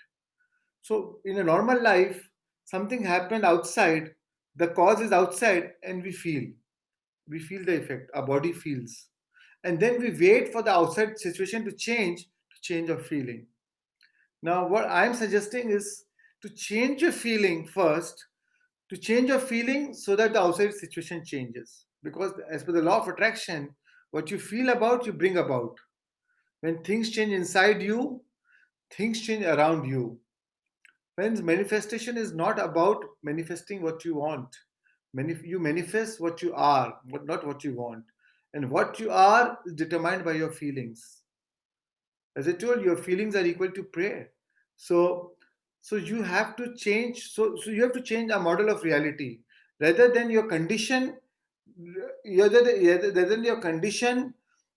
So in a normal life, something happened outside, the cause is outside, and we feel. We feel the effect. Our body feels. And then we wait for the outside situation to change our feeling. Now, what I'm suggesting is to change your feeling first, to change your feeling so that the outside situation changes. Because as per the law of attraction, what you feel about, you bring about. When things change inside you, things change around you. Friends, manifestation is not about manifesting what you want. You manifest what you are, not what you want. And what you are is determined by your feelings. As I told you, your feelings are equal to prayer. So, so you have to change. So you have to change a model of reality rather than your condition. Rather than your condition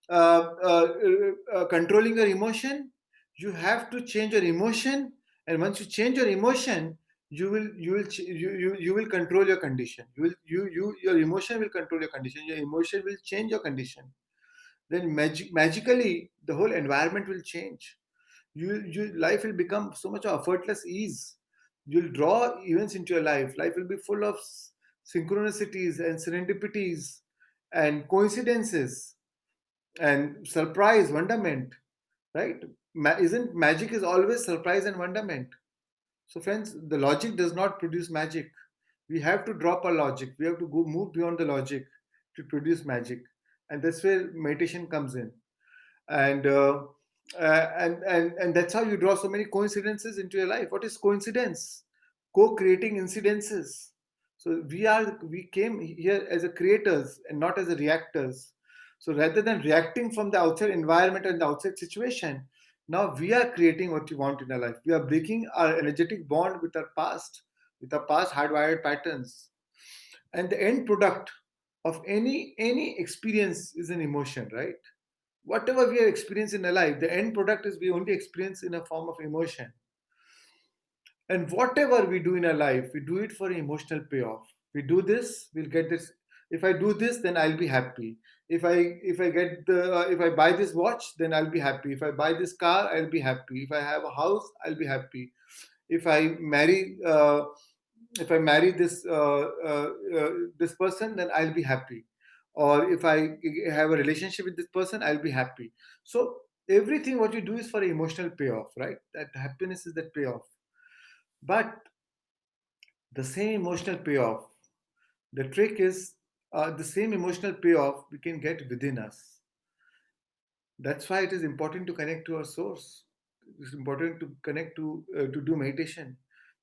controlling your emotion, you have to change your emotion. And once you change your emotion, you will control your condition. Your emotion will control your condition. Your emotion will change your condition. Then magically the whole environment will change. Life will become so much of effortless ease. You'll draw events into your life. Life will be full of synchronicities and serendipities and coincidences and surprise, wonderment, right? Isn't magic is always surprise and wonderment? So friends, the logic does not produce magic. We have to drop our logic. We have to go move beyond the logic to produce magic, and that's where meditation comes in. And and that's how you draw so many coincidences into your life. What is coincidence? Co-creating incidences. So we came here as a creators and not as a reactors. So rather than reacting from the outside environment and the outside situation, now we are creating what we want in our life. We are breaking our energetic bond with our past hardwired patterns. And the end product of any experience is an emotion, right? Whatever we have experienced in our life, the end product is we only experience in a form of emotion. And whatever we do in our life, we do it for an emotional payoff. We do this, we'll get this. If I do this, then I'll be happy. If I buy this watch, then I'll be happy. If I buy this car, I'll be happy. If I have a house, I'll be happy. If I marry this person, then I'll be happy. Or if I have a relationship with this person, I'll be happy. So everything what you do is for an emotional payoff, right? That happiness is that payoff. But the same emotional payoff, the trick is the same emotional payoff we can get within us. That's why it is important to connect to our source. It's important to connect to do meditation,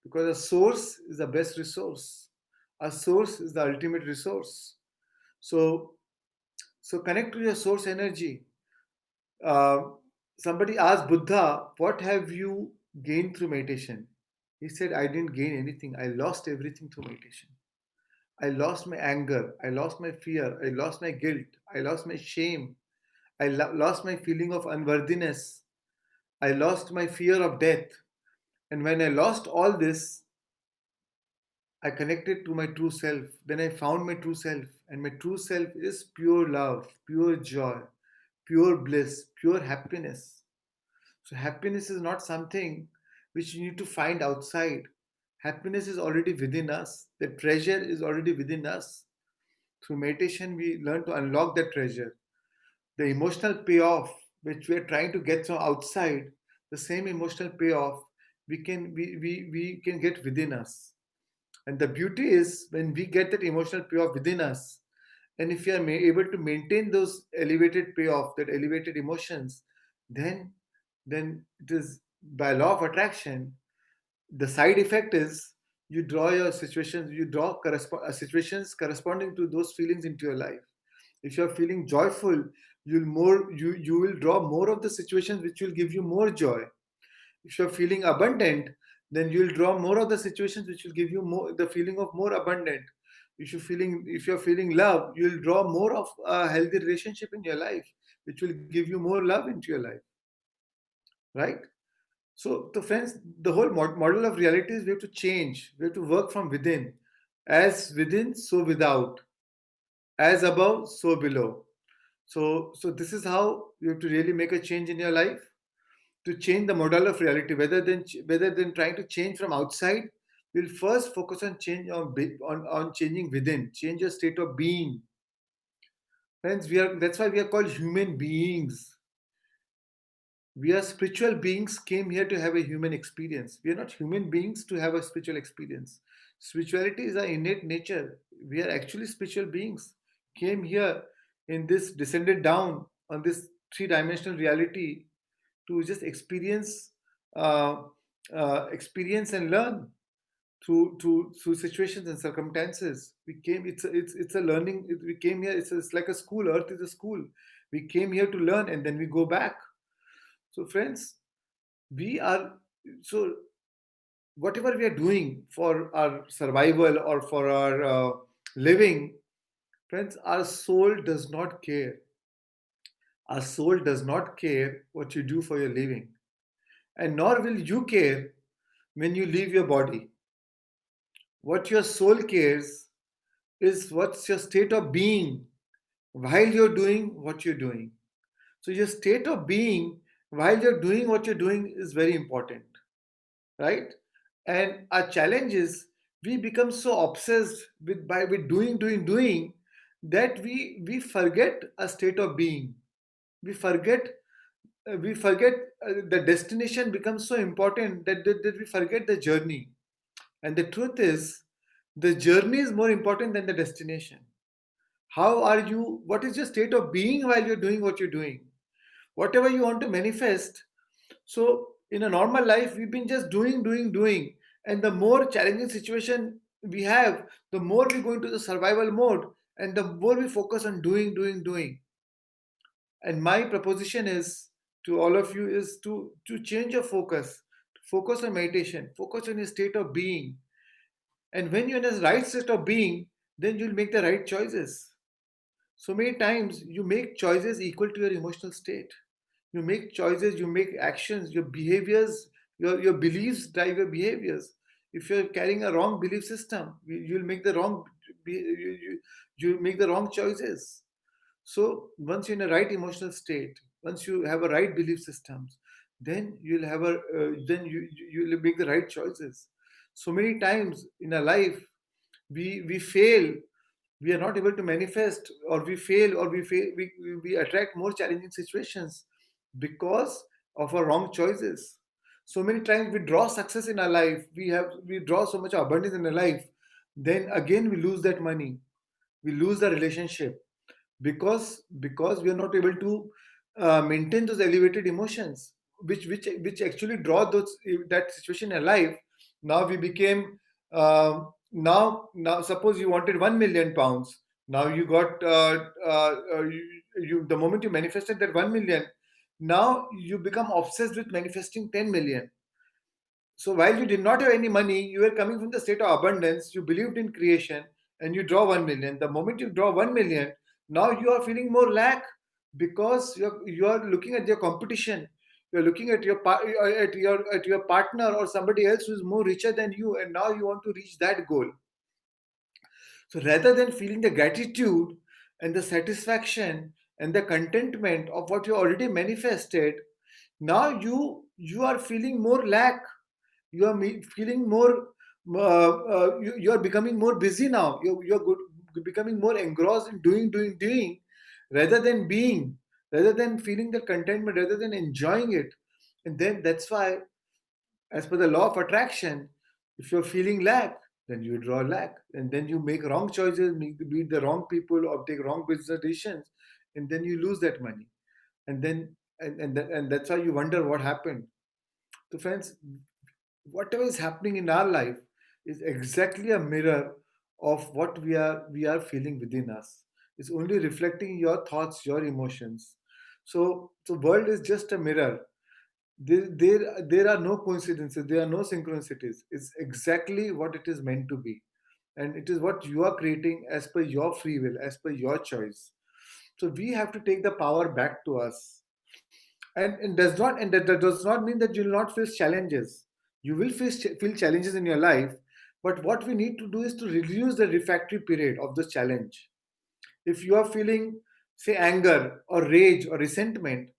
because a source is the best resource. A source is the ultimate resource. So so connect to your source energy. Uh, Somebody asked Buddha, "What have you gained through meditation?" He said, "I didn't gain anything. I lost everything through meditation. I lost my anger. I lost my fear. I lost my guilt. I lost my shame. I lost my feeling of unworthiness. I lost my fear of death. And when I lost all this, I connected to my true self. Then I found my true self. And my true self is pure love, pure joy, pure bliss, pure happiness. So, happiness is not something which you need to find outside. Happiness is already within us. The treasure is already within us. Through meditation, we learn to unlock that treasure. The emotional payoff, which we are trying to get from outside, the same emotional payoff we can get within us. And the beauty is when we get that emotional payoff within us, and if you are able to maintain those elevated payoff, that elevated emotions, then it is by law of attraction. The side effect is you draw your situations, you draw situations corresponding to those feelings into your life. If you're feeling joyful, you will draw more of the situations which will give you more joy. If you're feeling abundant, then you'll draw more of the situations which will give you more the feeling of more abundant. If you're feeling love, you'll draw more of a healthy relationship in your life, which will give you more love into your life, right? So, the friends, the whole model of reality is we have to change. We have to work from within. As within, so without. As above, so below. So this is how you have to really make a change in your life, to change the model of reality. Rather than trying to change from outside, we'll first focus on change on changing within. Change your state of being. Friends, that's why we are called human beings. We are spiritual beings came here to have a human experience. We are not human beings to have a spiritual experience. Spirituality is our innate nature. We are actually spiritual beings. Came here in this, descended down on this three-dimensional reality to just uh, experience and learn through situations and circumstances. We came. It's a learning. We came here. It's like a school. Earth is a school. We came here to learn, and then we go back. So, friends, we are so whatever we are doing for our survival or for our living, friends, our soul does not care. Our soul does not care what you do for your living, and nor will you care when you leave your body. What your soul cares is what's your state of being while you're doing what you're doing. So your state of being while you're doing what you're doing is very important, right? And our challenge is we become so obsessed with doing that we forget a state of being. We forget the destination becomes so important that we forget the journey. And the truth is, the journey is more important than the destination. How are you? What is your state of being while you're doing what you're doing? Whatever you want to manifest. So, in a normal life, we've been just doing. And the more challenging situation we have, the more we go into the survival mode and the more we focus on doing. And my proposition is to all of you is to change your focus, focus on meditation, focus on your state of being. And when you're in a right state of being, then you'll make the right choices. So many times you make choices equal to your emotional state. You make choices, you make actions, your behaviors, your beliefs drive your behaviors. If you're carrying a wrong belief system, you'll make the wrong you make the wrong choices. So once you're in a right emotional state, once you have a right belief systems, then you'll have a then you'll make the right choices. So many times in our life, we fail, we are not able to manifest, or we attract more challenging situations because of our wrong choices. So many times we draw success in our life, we draw so much abundance in our life, then again we lose that money, we lose the relationship, because we are not able to maintain those elevated emotions, which actually draw those that situation alive. Now we became now suppose you wanted 1 million pounds. Now you got you the moment you manifested that 1 million, now you become obsessed with manifesting 10 million. So while you did not have any money, you were coming from the state of abundance, you believed in creation, and you draw 1 million. The moment you draw 1 million, now you are feeling more lack because you're looking at your competition. You're looking at your partner or somebody else who is more richer than you, and now you want to reach that goal. So rather than feeling the gratitude and the satisfaction and the contentment of what you already manifested, now you are feeling more lack, you are feeling more you are becoming more busy now, you're becoming more engrossed in doing rather than being, rather than feeling the contentment, rather than enjoying it. And then that's why, as per the law of attraction, if you're feeling lack, then you draw lack, and then you make wrong choices, meet the wrong people, or take wrong business decisions, and then you lose that money. And then and that's why you wonder what happened. So friends, whatever is happening in our life is exactly a mirror of what we are feeling within us. It's only reflecting your thoughts, your emotions. So the world is just a mirror. There are no coincidences, there are no synchronicities. It's exactly what it is meant to be, and it is what you are creating as per your free will, as per your choice. So we have to take the power back to us. And that does not mean that you will not face challenges. You will feel challenges in your life, but what we need to do is to reduce the refractory period of the challenge. If you are feeling, say, anger or rage or resentment,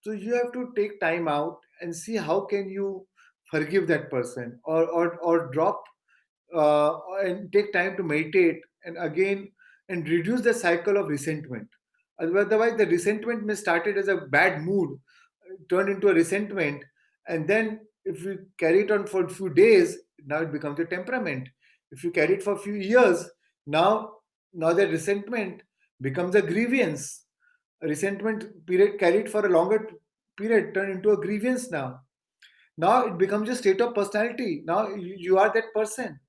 so you have to take time out and see how can you forgive that person, or drop and take time to meditate and again and reduce the cycle of resentment. Otherwise, the resentment may started as a bad mood, turned into a resentment, and then if you carry it on for a few days, now it becomes a temperament. If you carry it for a few years, now now that resentment becomes a grievance. A resentment period carried for a longer period turned into a grievance now. Now it becomes a state of personality. Now you are that person.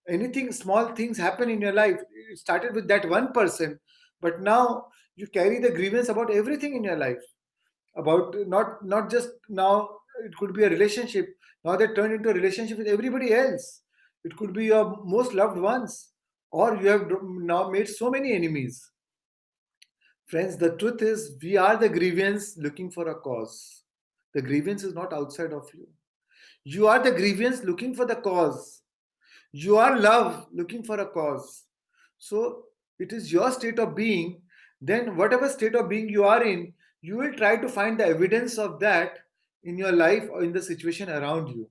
Anything, small things happen in your life. It started with that one person, but now you carry the grievance about everything in your life. About not just now, it could be a relationship. Now they turn into a relationship with everybody else. It could be your most loved ones, or you have now made so many enemies. Friends, the truth is, we are the grievance looking for a cause. The grievance is not outside of you. You are the grievance looking for the cause. You are love looking for a cause. So it is your state of being. Then, whatever state of being you are in, you will try to find the evidence of that in your life or in the situation around you.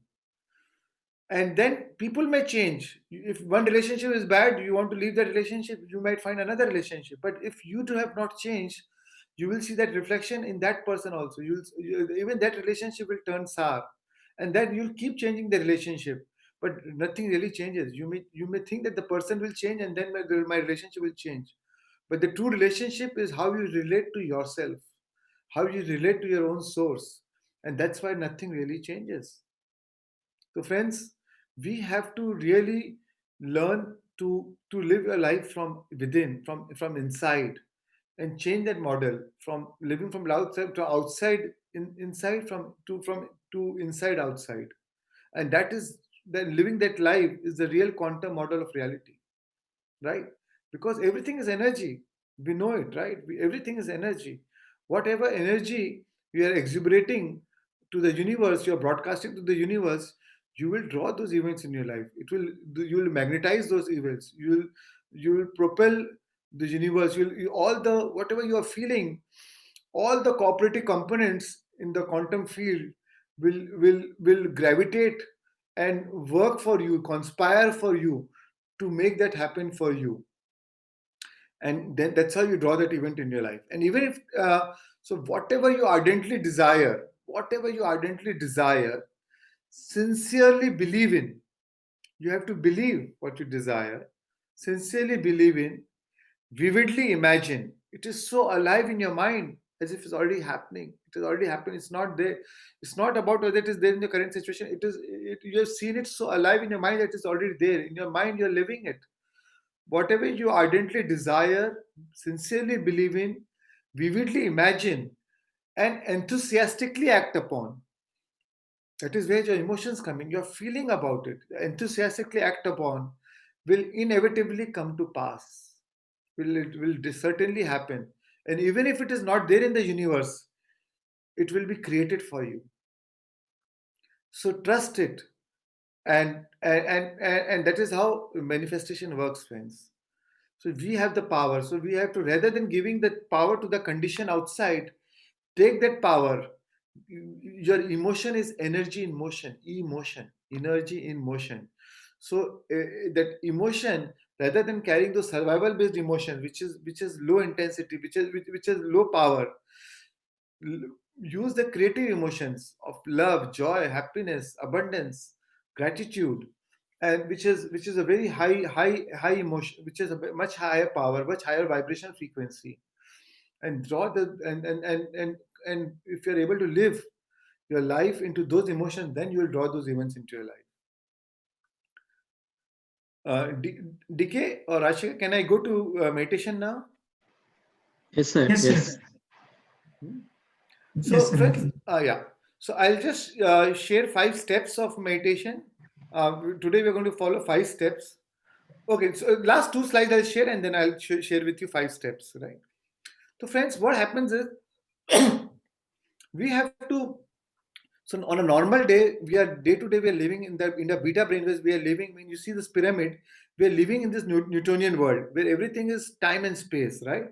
And then people may change. If one relationship is bad, you want to leave that relationship, you might find another relationship. But if you two have not changed, you will see that reflection in that person also. Even that relationship will turn sour, and then you'll keep changing the relationship, but nothing really changes. You may think that the person will change, and then my relationship will change. But the true relationship is how you relate to yourself, how you relate to your own source, and that's why nothing really changes. So, friends, we have to really learn to live a life from within, from inside, and change that model from living from outside to outside, inside from to inside outside, and that is that living that life is the real quantum model of reality, right? Because everything is energy. We know it, right? Everything is energy. Whatever energy we are exuberating to the universe, you are broadcasting to the universe, you will draw those events in your life. You will magnetize those events. You will propel the universe. All the whatever you are feeling, all the cooperative components in the quantum field will gravitate and work for you, conspire for you to make that happen for you. And then that's how you draw that event in your life. And even if so, whatever you ardently desire, sincerely believe in. You have to believe what you desire, sincerely believe in, vividly imagine. It is so alive in your mind as if it's already happening. It has already happened. It's not there. It's not about whether it is there in the current situation. You have seen it so alive in your mind that it's already there. In your mind, you're living it. Whatever you ardently desire, sincerely believe in, vividly imagine, and enthusiastically act upon. That is where your emotions come in. You're feeling about it. Enthusiastically act upon will inevitably come to pass. It will certainly happen. And even if it is not there in the universe, it will be created for you. So trust it. And that is how manifestation works, friends. So we have the power. So we have to, rather than giving that power to the condition outside, take that power. Your emotion is energy in motion, emotion, energy in motion. So that emotion, rather than carrying those survival based emotions, which is low intensity, which is low power, use the creative emotions of love, joy, happiness, abundance, gratitude, and which is a very high emotion, which is a much higher power, much higher vibration frequency, and draw the and if you're able to live your life into those emotions, then you will draw those events into your life. DK or Rashika, can I go to meditation now? Yes, sir. Yes, Yes. yes. So, Yes, sir, friends, okay. yeah. So I'll just share 5 steps of meditation. Today we're going to follow 5 steps. Okay, so last 2 slides I'll share, and then I'll share with you 5 steps, right? So, friends, what happens is we have to. So on a normal day, we are day to day. We are living in the beta brainwaves. We are living. When you see this pyramid, we are living in this Newtonian world where everything is time and space, right?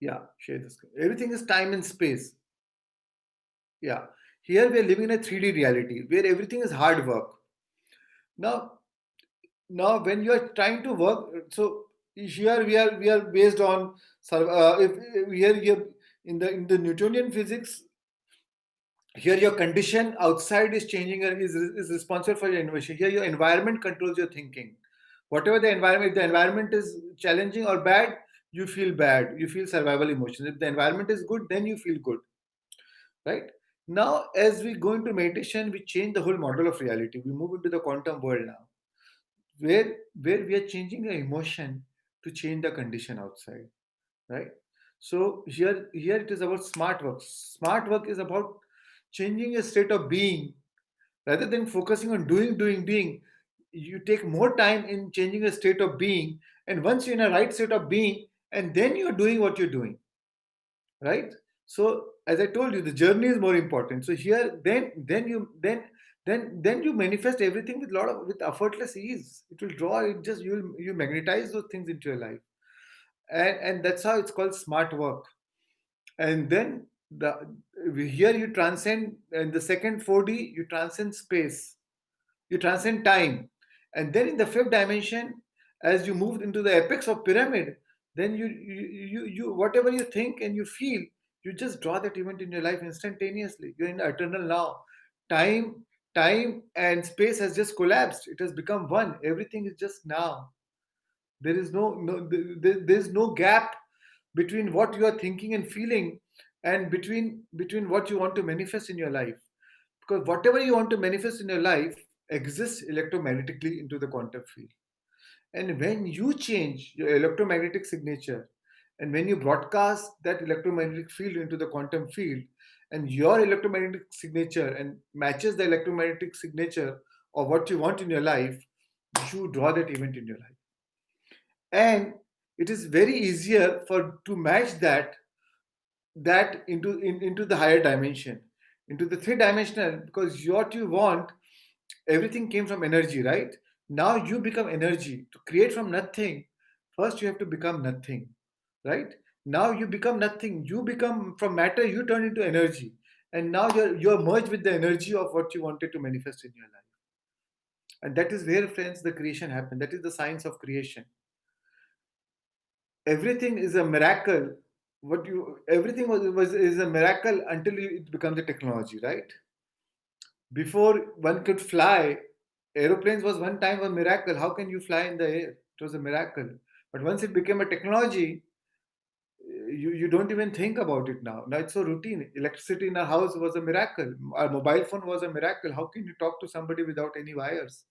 Yeah, share this. Everything is time and space. Yeah. Here we are living in a 3D reality where everything is hard work. Now, when you are trying to work, so here we are based on if here in the Newtonian physics, here your condition outside is changing and is responsible for your innovation. Here your environment controls your thinking. Whatever the environment, if the environment is challenging or bad, you feel bad, you feel survival emotions. If the environment is good, then you feel good, right? Now as we go into meditation, we change the whole model of reality. We move into the quantum world now, where we are changing the emotion to change the condition outside, right? So here it is about smart work. Smart work is about changing a state of being. Rather than focusing on doing, you take more time in changing a state of being. And once you're in a right state of being, and then you're doing what you're doing, right? So as I told you, the journey is more important. So here, then you manifest everything with with effortless ease. It will draw. It just you magnetize those things into your life, and that's how it's called smart work. And then here you transcend. In the second 4D, you transcend space, you transcend time. And then in the fifth dimension, as you move into the apex of pyramid, then you whatever you think and you feel, you just draw that event in your life instantaneously. You're in the eternal now. Time time and space has just collapsed. It has become one. Everything is just now. There is there's no gap between what you are thinking and feeling, and between what you want to manifest in your life. Because whatever you want to manifest in your life exists electromagnetically into the quantum field. And when you change your electromagnetic signature, and when you broadcast that electromagnetic field into the quantum field, and your electromagnetic signature and matches the electromagnetic signature of what you want in your life, you draw that event in your life. And it is very easier for to match into the higher dimension, into the three dimensional, because what you want, everything came from energy, right? Now you become energy. To create from nothing, first you have to become nothing, right? Now you become nothing. You become from matter, you turn into energy. And now you're merged with the energy of what you wanted to manifest in your life. And that is where, friends, the creation happened. That is the science of creation. Everything is a miracle. What you everything was is a miracle until it becomes a technology, right? Before one could fly, aeroplanes was one time a miracle. How can you fly in the air? It was a miracle. But once it became a technology, you don't even think about it now. Now it's so routine. Electricity in our house was a miracle. Our mobile phone was a miracle. How can you talk to somebody without any wires?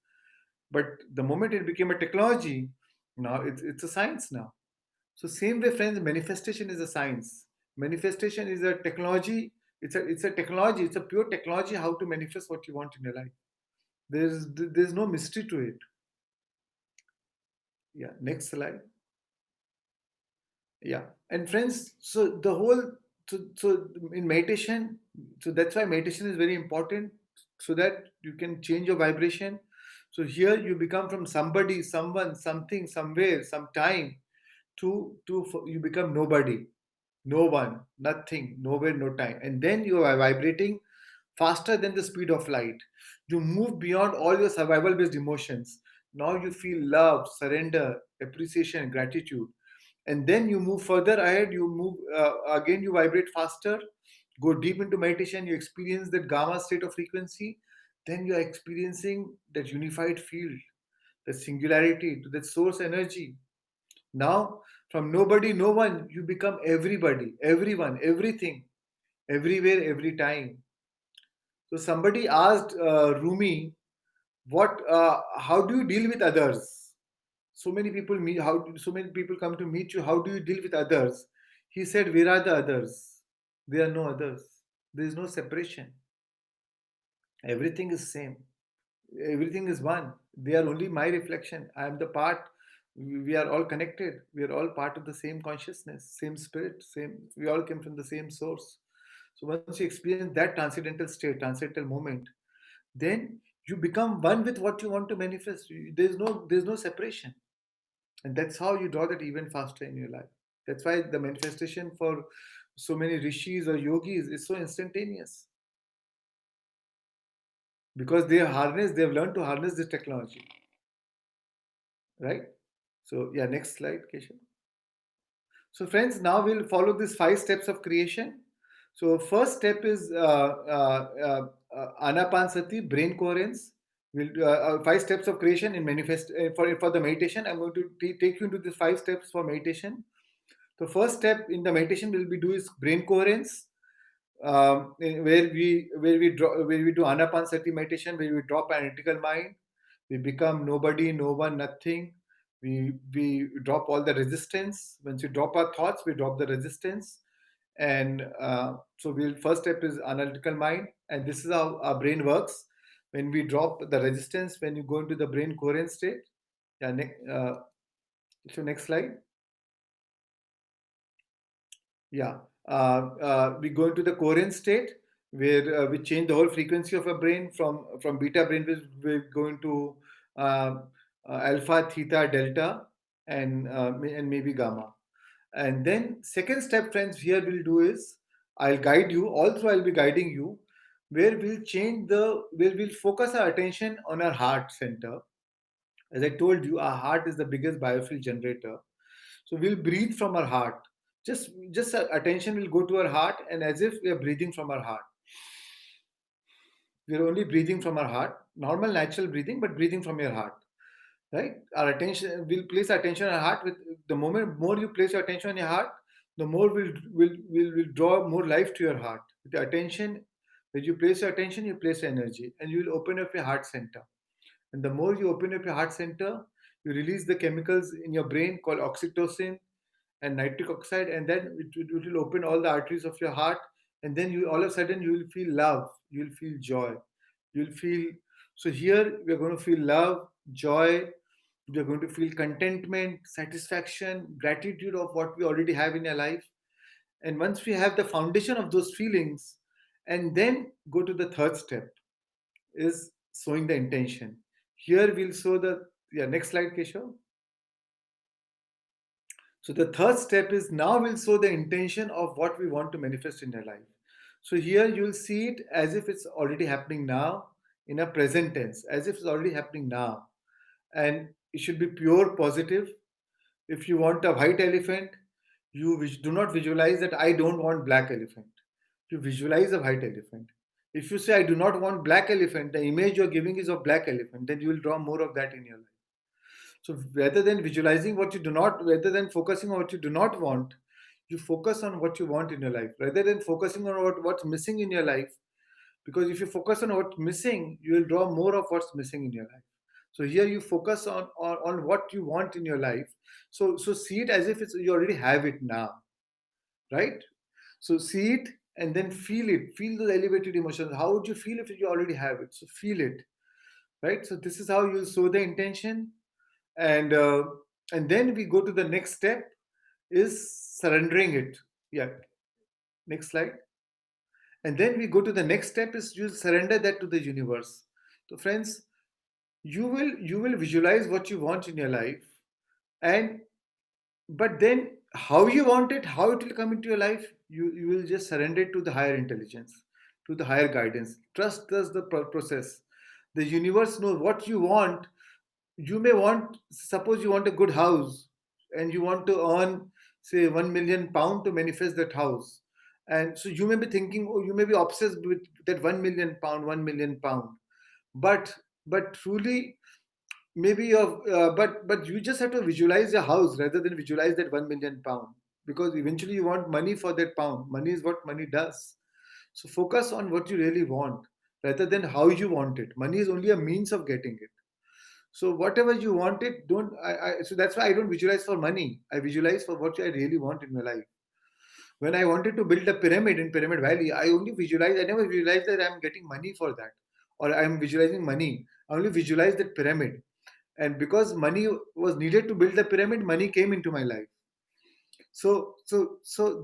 But the moment it became a technology, now it's a science now. So same way, friends, manifestation is a science. Manifestation is a technology. It's a technology. It's a pure technology how to manifest what you want in your life. There's no mystery to it. Yeah. Next slide. Yeah. And friends, so the whole so in meditation, so that's why meditation is very important, so that you can change your vibration. So here you become from somebody, someone, something, somewhere, sometime, to you become nobody, no one, nothing, nowhere, no time. And then you are vibrating faster than the speed of light. You move beyond all your survival based emotions. Now you feel love, surrender, appreciation, gratitude. And then you move further ahead, you move again, you vibrate faster, go deep into meditation, you experience that gamma state of frequency. Then you are experiencing that unified field, that singularity, to that source energy. Now, from nobody, no one, you become everybody, everyone, everything, everywhere, every time. So somebody asked Rumi, how do you deal with others? So many people meet, so many people come to meet you. How do you deal with others? He said, where are the others? There are no others. There is no separation. Everything is same. Everything is one. They are only my reflection. I am the part. We are all connected. We are all part of the same consciousness, same spirit, same. We all came from the same source. So once you experience that transcendental state, transcendental moment, then you become one with what you want to manifest. There's no separation, and that's how you draw that even faster in your life. That's why the manifestation for so many rishis or yogis is so instantaneous, because they've learned to harness this technology, right? So yeah, next slide, Keshav. So friends, now we'll follow these 5 steps of creation. So first step is Anapansati, brain coherence. We'll 5 steps of creation in manifest for the meditation. I'm going to take you into the 5 steps for meditation. The first step in the meditation will be do is brain coherence, where we do Anapansati meditation, where we drop analytical mind, we become nobody, no one, nothing. We drop all the resistance. Once we drop our thoughts, we drop the resistance, and so we'll first step is analytical mind, and this is how our brain works. When we drop the resistance, when you go into the brain coherent state. Yeah, so next slide. Yeah, we go into the coherent state where we change the whole frequency of a brain from beta brainwaves. We're going to alpha, theta, delta, and maybe gamma. And then second step, friends, here we'll do is I'll guide you. All through I'll be guiding you, where we'll focus our attention on our heart center. As I told you, our heart is the biggest biofuel generator. So we'll breathe from our heart. Just attention will go to our heart, and as if we are breathing from our heart. We are only breathing from our heart, normal natural breathing, but breathing from your heart. Right? Our attention, we'll place our attention on our heart. With the moment more you place your attention on your heart, the more will draw more life to your heart. With the attention, when you place your attention, you place energy, and you will open up your heart center. And the more you open up your heart center, you release the chemicals in your brain called oxytocin and nitric oxide, and then it will open all the arteries of your heart, and then you all of a sudden you will feel love, you will feel joy, you'll feel. So here we are going to feel love, joy, we are going to feel contentment, satisfaction, gratitude of what we already have in our life. And once we have the foundation of those feelings, and then go to the third step is sowing the intention. Here we'll sow the, yeah, next slide, Keshav. So the third step is now we'll sow the intention of what we want to manifest in your life. So here you'll see it as if it's already happening now, in a present tense, as if it's already happening now. And it should be pure positive. If you want a white elephant, you do not visualize that I don't want black elephant. You visualize a white elephant. If you say I do not want black elephant, the image you're giving is of black elephant, then you will draw more of that in your life. So rather than visualizing what you do not, rather than focusing on what you do not want, you focus on what you want in your life. Rather than focusing on what's missing in your life, because if you focus on what's missing, you will draw more of what's missing in your life. So here you focus on what you want in your life. So see it as if you already have it now, right? So see it and then feel it. Feel those elevated emotions. How would you feel if you already have it? So feel it, right? So this is how you'll sow the intention, and then we go to the next step is surrendering it. Yeah, next slide. And then we go to the next step is you surrender that to the universe. So friends, you will visualize what you want in your life, and but then how you want it, how it will come into your life, you will just surrender it to the higher intelligence, to the higher guidance. Trust the process. The universe knows what you want. You may want, suppose you want a good house and you want to earn say 1 million pound to manifest that house, and so you may be thinking, oh, you may be obsessed with that 1 million pound, 1 million pound, but truly maybe but you just have to visualize your house rather than visualize that 1 million pound, because eventually you want money for that pound. Money is what money does. So focus on what you really want rather than how you want it. Money is only a means of getting it. So whatever you want it, don't so that's why I don't visualize for money. I visualize for what I really want in my life. When I wanted to build a pyramid in Pyramid Valley, I never visualized that I'm getting money for that, or I'm visualizing money. I only visualized that pyramid. And because money was needed to build the pyramid, money came into my life. So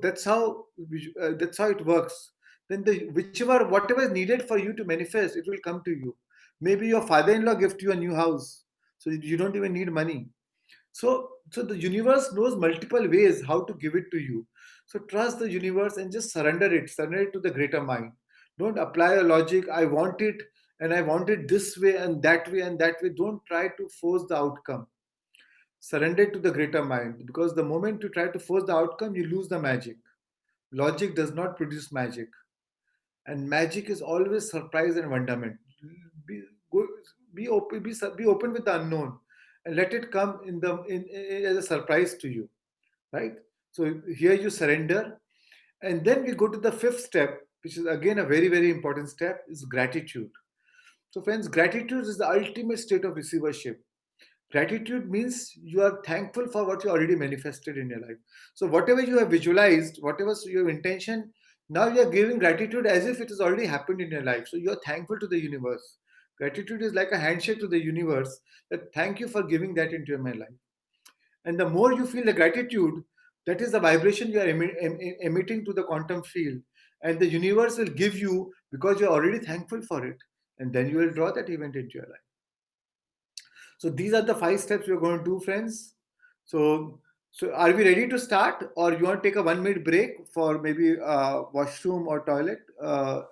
that's how it works. Then whatever is needed for you to manifest, it will come to you. Maybe your father-in-law gift you a new house, so you don't even need money. So the universe knows multiple ways how to give it to you. So trust the universe and just surrender it to the greater mind. Don't apply a logic, I want it and I want it this way and that way and that way. Don't try to force the outcome. surrender to the greater mind, because the moment you try to force the outcome, you lose the magic. Logic does not produce magic, and magic is always surprise and wonderment. Be, go, be open with the unknown, and let it come as a surprise to you, right? So here you surrender, and then we go to the fifth step, which is again a very, very important step, is gratitude. So friends, gratitude is the ultimate state of receivership. Gratitude means you are thankful for what you already manifested in your life. So whatever you have visualized, whatever your intention, now you are giving gratitude as if it has already happened in your life. So you are thankful to the universe. Gratitude is like a handshake to the universe, that thank you for giving that into my life. And the more you feel the gratitude, that is the vibration you are emitting to the quantum field. And the universe will give you, because you're already thankful for it. And then you will draw that event into your life. So these are the 5 steps we're going to do, friends. So are we ready to start, or you want to take a 1 minute break for maybe washroom or toilet,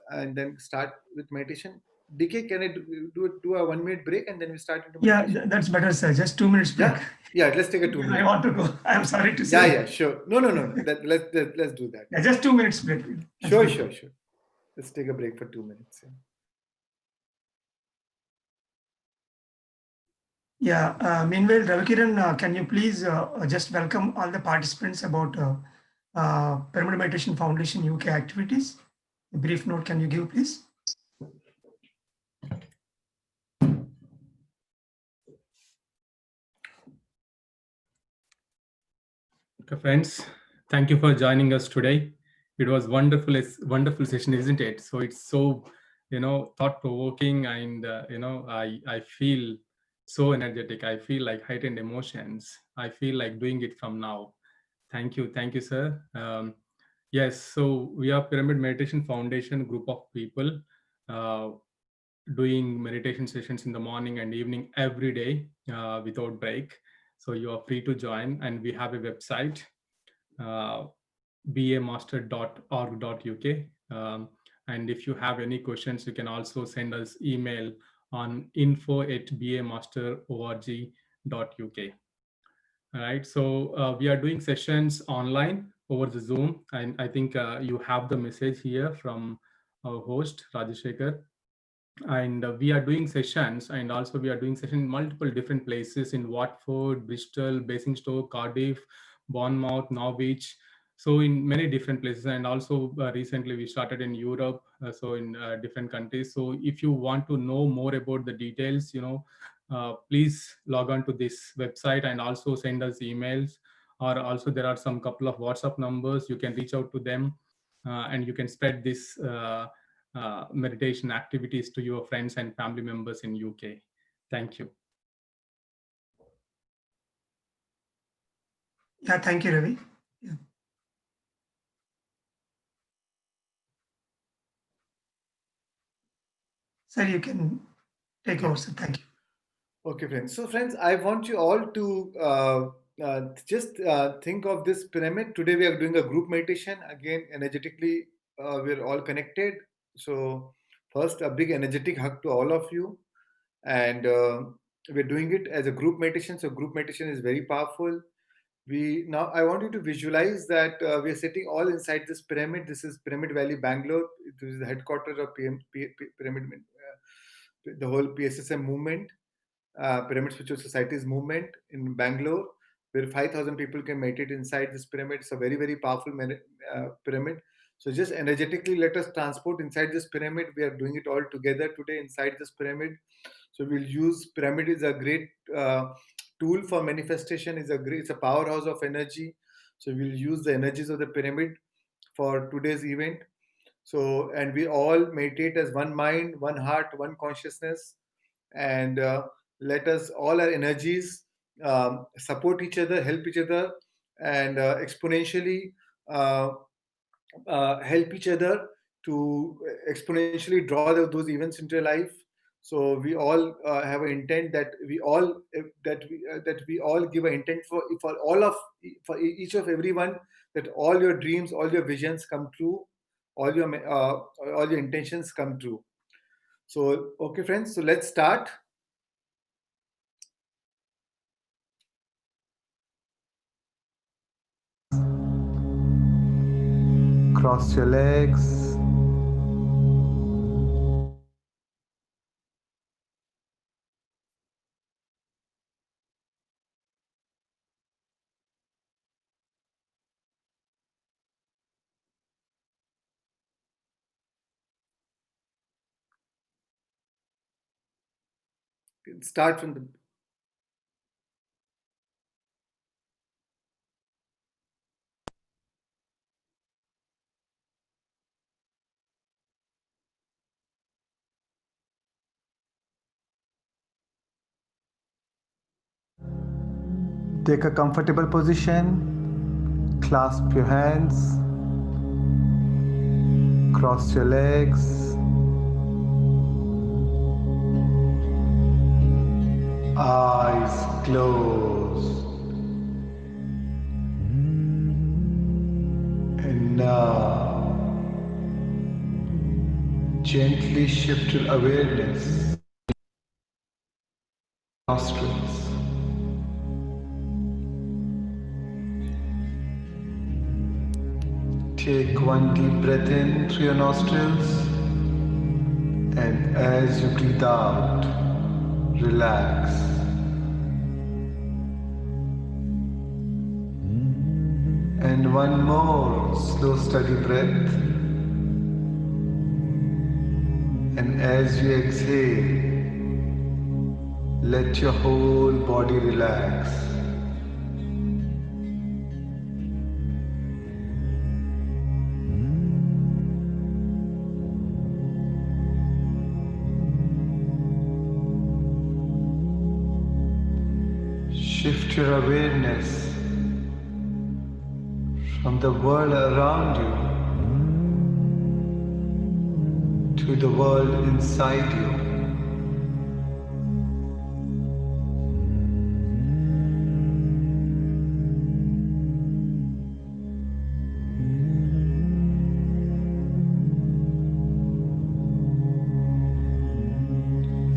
and then start with meditation? DK, can I do a 1 minute break and then we start into meditation? Yeah, that's better, sir. Just 2 minutes break. Yeah, let's take a 2 minute. I want to go. I'm sorry to say. Yeah, sure. No. Let's do that. Yeah, just 2 minutes break. Sure. Let's take a break for 2 minutes. Yeah. Meanwhile, Ravikiran, can you please just welcome all the participants about Pyramid Meditation Foundation UK activities? A brief note can you give, please? Okay, friends, thank you for joining us today. It was wonderful session, isn't it? So it's so, thought-provoking, and I feel so energetic. I feel like heightened emotions. I feel like doing it from now. Thank you, sir. Yes, so we are Pyramid Meditation Foundation group of people doing meditation sessions in the morning and evening every day without break. So you are free to join, and we have a website, bamaster.org.uk. And if you have any questions, you can also send us email on info@bamaster.org.uk. All right, so we are doing sessions online over the Zoom, and I think you have the message here from our host, Rajashekar. And we are doing sessions, and also we are doing sessions in multiple different places in Watford, Bristol, Basingstoke, Cardiff, Bournemouth, Norwich. So in many different places, and also recently we started in Europe, so in different countries. So if you want to know more about the details, please log on to this website and also send us emails. Or also there are some couple of WhatsApp numbers. You can reach out to them, and you can spread this meditation activities to your friends and family members in UK. Thank you. Yeah, thank you, Ravi. Yeah. Sir, you can take over, sir. Thank you. Okay, friends. So, friends, I want you all to just think of this pyramid. Today, we are doing a group meditation. Again, energetically, we're all connected. So, first, a big energetic hug to all of you. And we're doing it as a group meditation. So, group meditation is very powerful. I want you to visualize that we are sitting all inside this pyramid. This is Pyramid Valley, Bangalore. This is the headquarters of Pyramid, the whole PSSM movement. Pyramid Spiritual Society's movement in Bangalore, where 5,000 people can meditate inside this pyramid. It's a very, very powerful pyramid. So just energetically let us transport inside this pyramid. We are doing it all together today inside this pyramid. So we'll use pyramid is a great tool for manifestation. It's a powerhouse of energy. So we'll use the energies of the pyramid for today's event. So, and we all meditate as one mind, one heart, one consciousness, and let us all our energies support each other, help each other, and exponentially help each other to exponentially draw those events into your life. So we all have an intent that we all give an intent for each of everyone, that all your dreams, all your visions come true, all your intentions come true. So okay, friends. So let's start. Cross your legs. Start from the Take a comfortable position. Clasp your hands. Cross your legs. Eyes closed. And now, gently shift your awareness. Nostrils. Take one deep breath in through your nostrils, and as you breathe out, relax. And one more slow, steady breath. And as you exhale, let your whole body relax. Shift your awareness from the world around you to the world inside you.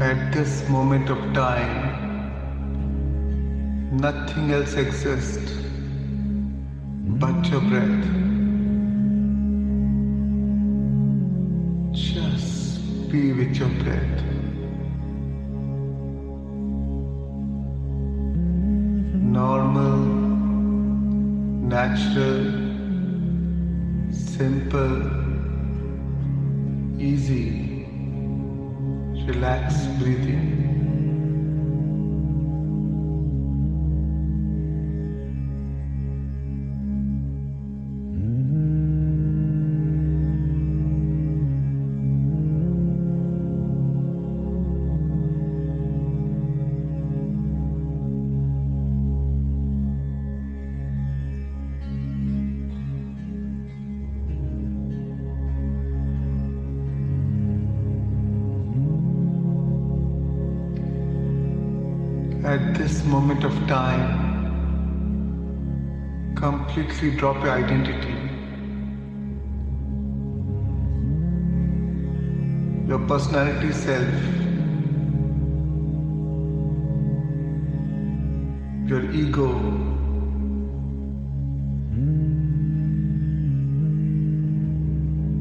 At this moment of time, nothing else exists but your breath. Just be with your breath. Normal, natural, simple, easy, relaxed breathing. At this moment of time, completely drop your identity. Your personality self, your ego,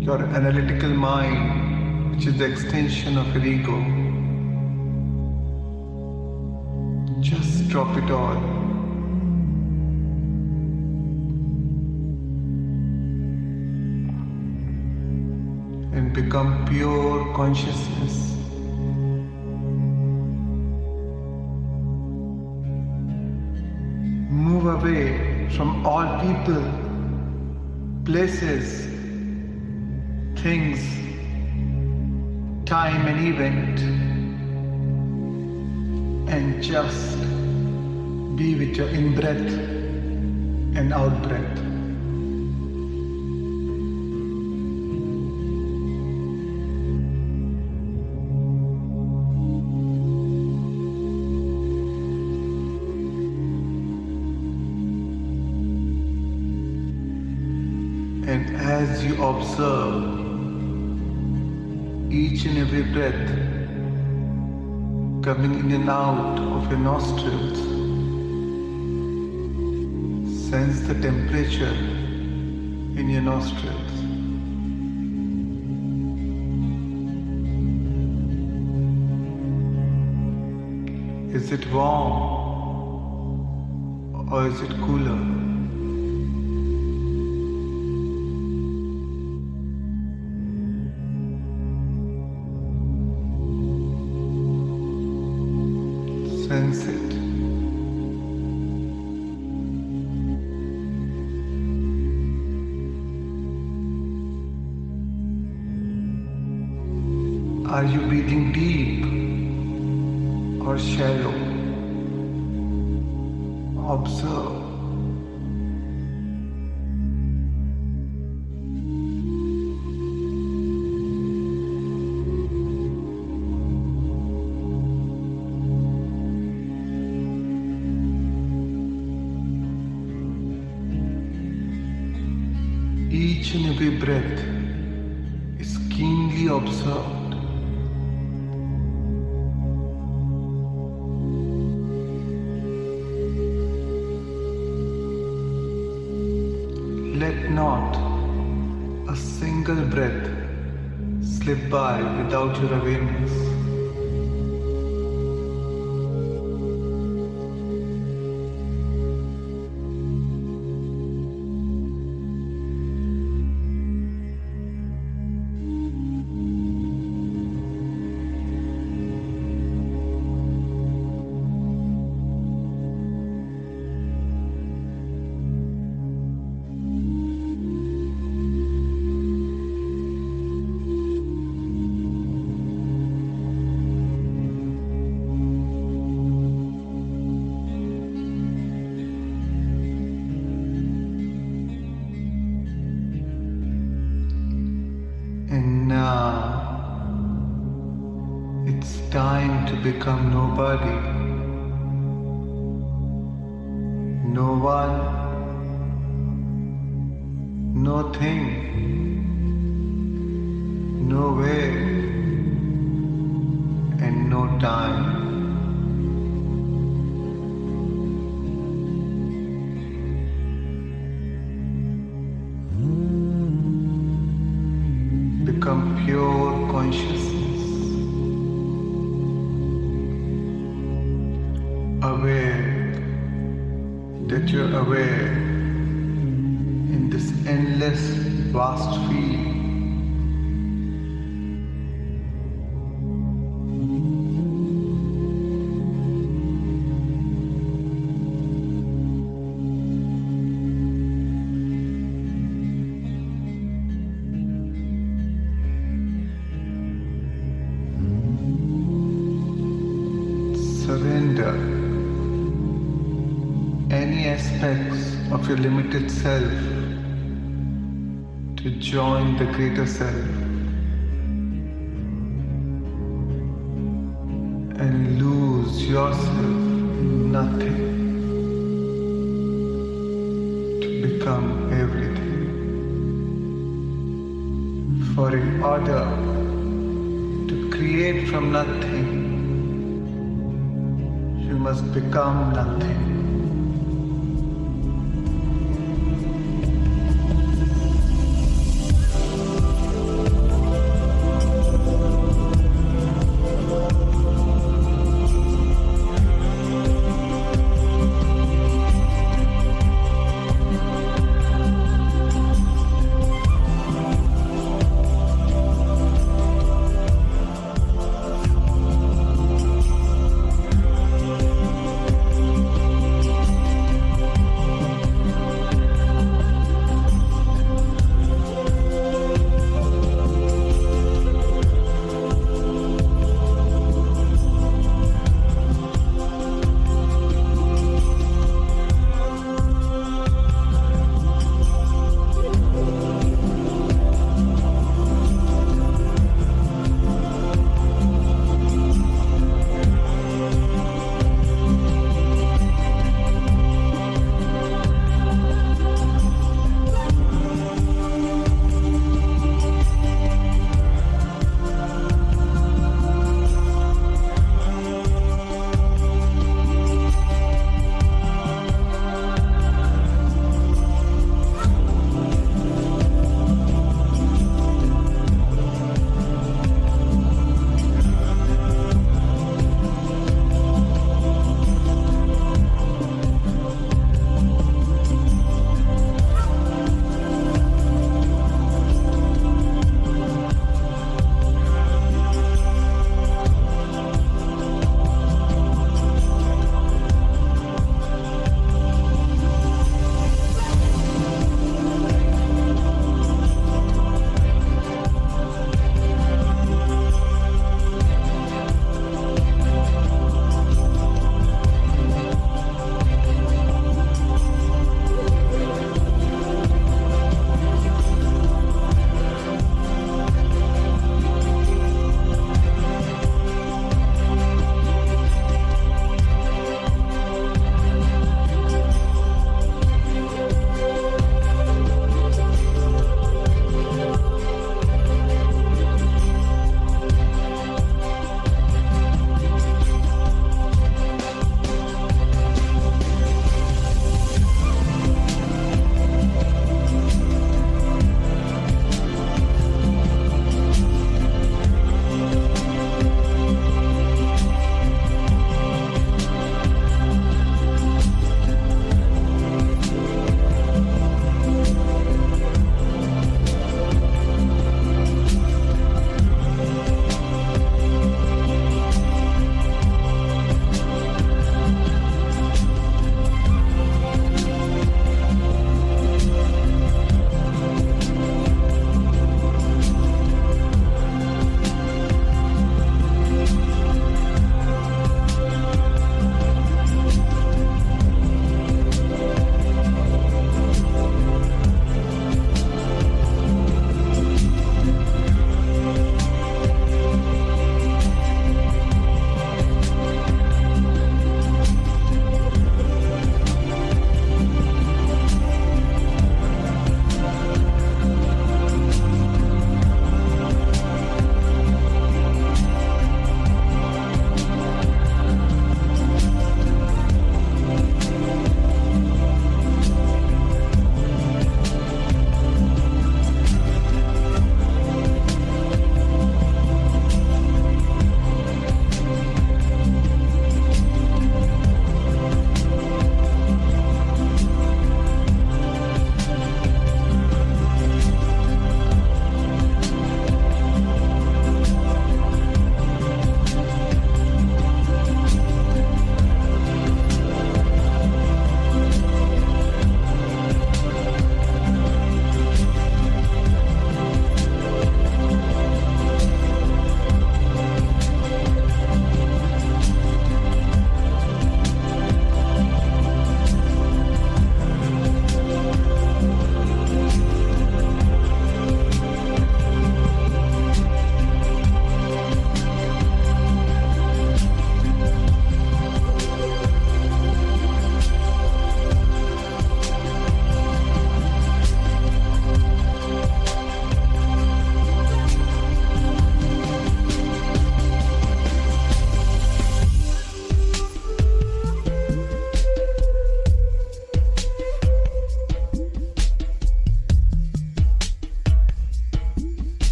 your analytical mind, which is the extension of your ego. Just drop it all. And become pure consciousness. Move away from all people, places, things, time and event, and just be with your in-breath and out-breath. And as you observe each and every breath coming in and out of your nostrils, sense the temperature in your nostrils. Is it warm or is it cooler? Sense it. Are you breathing deep or shallow? Observe. Each and every breath is keenly observed. Let not a single breath slip by without your awareness. And now it's time to become nobody. No one, no thing, nowhere, and no time. Become pure consciousness, aware that you're aware in this endless vast field. Surrender any aspects of your limited self to join the greater self and lose yourself in nothing to become everything. For in order to create from nothing, you must become nothing.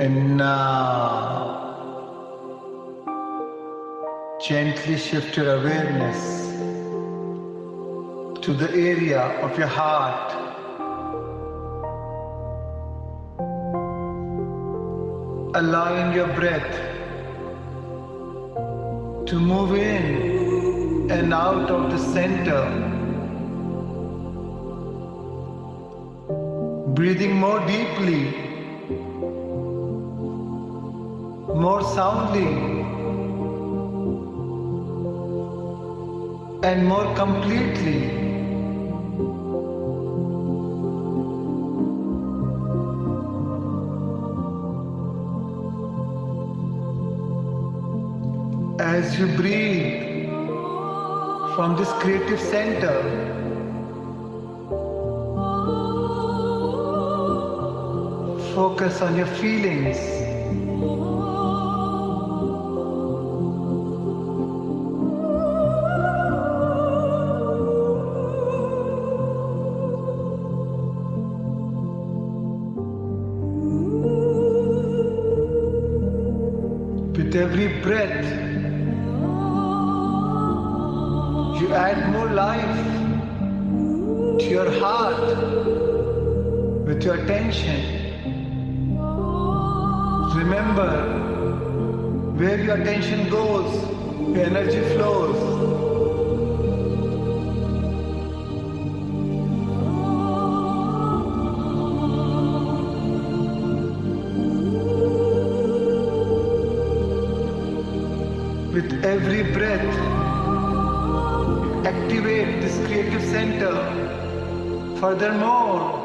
And now, gently shift your awareness to the area of your heart. Allowing your breath to move in and out of the center. Breathing more deeply, more soundly, and more completely. As you breathe from this creative center, focus on your feelings. With every breath, you add more life to your heart with your attention. Remember, where your attention goes, your energy flows. With every breath, activate this creative center. Furthermore,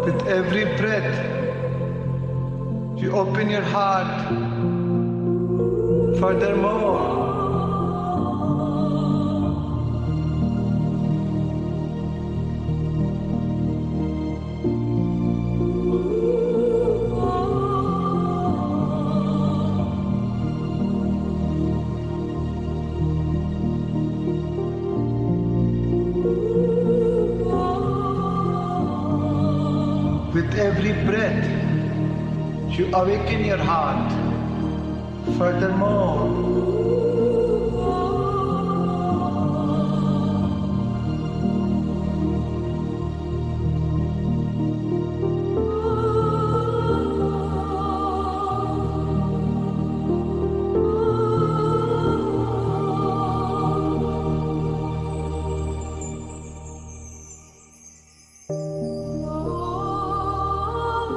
with every breath, you open your heart. Furthermore, with every breath, you awaken your heart. Furthermore,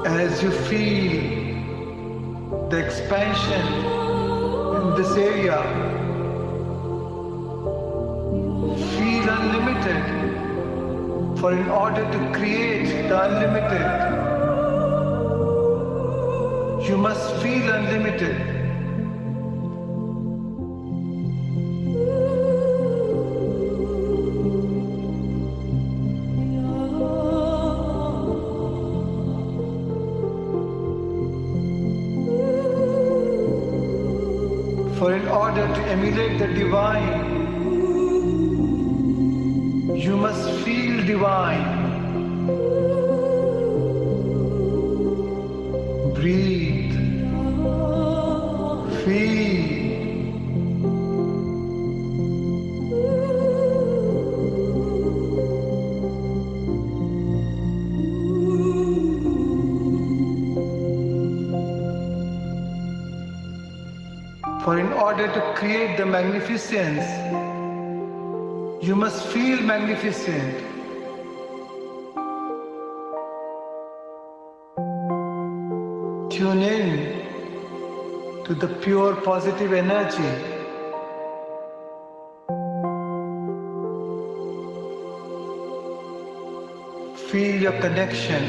as you feel the expansion in this area, feel unlimited. For in order to create the unlimited, you must feel unlimited. For in order to emulate the divine, you must feel divine. Breathe. Feel. For in order to create the magnificence, you must feel magnificent. Tune in to the pure positive energy. Feel your connection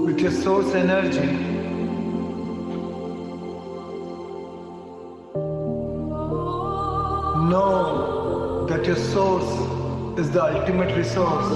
with your source energy. Know that your source is the ultimate resource.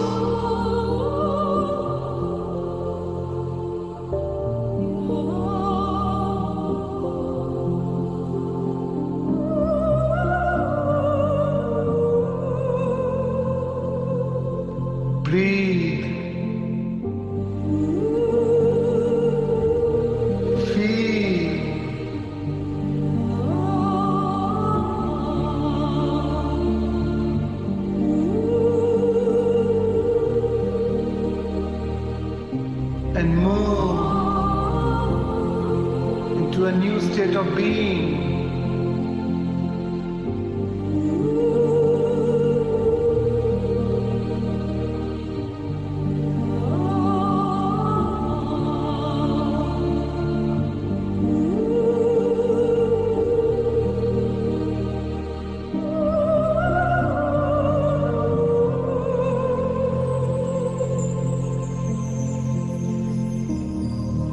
and move into a new state of being.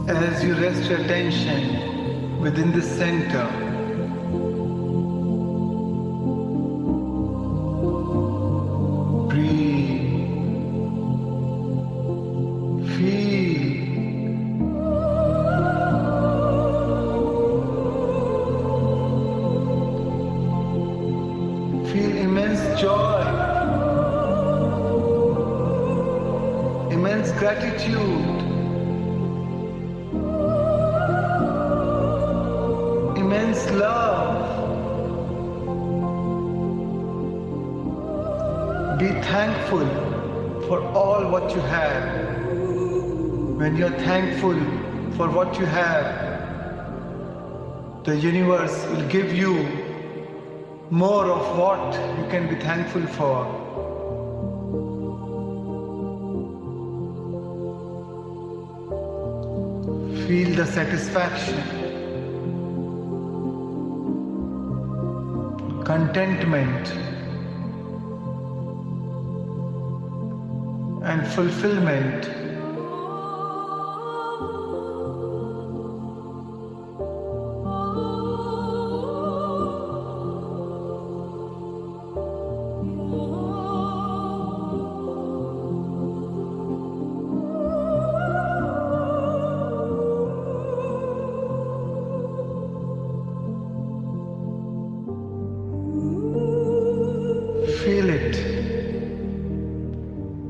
As you rest your attention within the center, breathe, feel immense joy, immense gratitude, immense love. Be thankful for all what you have. When you're thankful for what you have, the universe will give you more of what you can be thankful for. Feel the satisfaction, contentment, and fulfillment. Feel it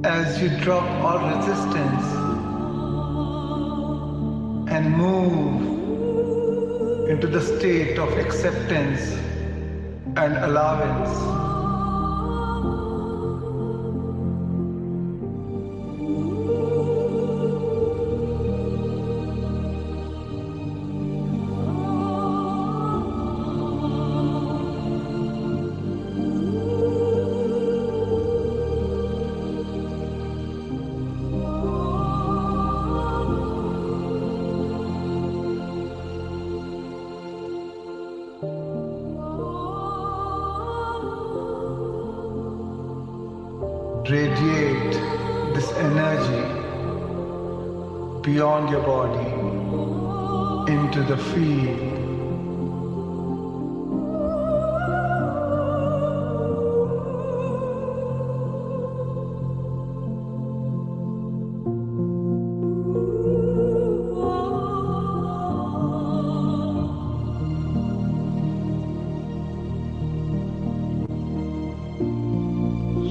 as you drop all resistance and move into the state of acceptance and allowance. Radiate this energy beyond your body into the field.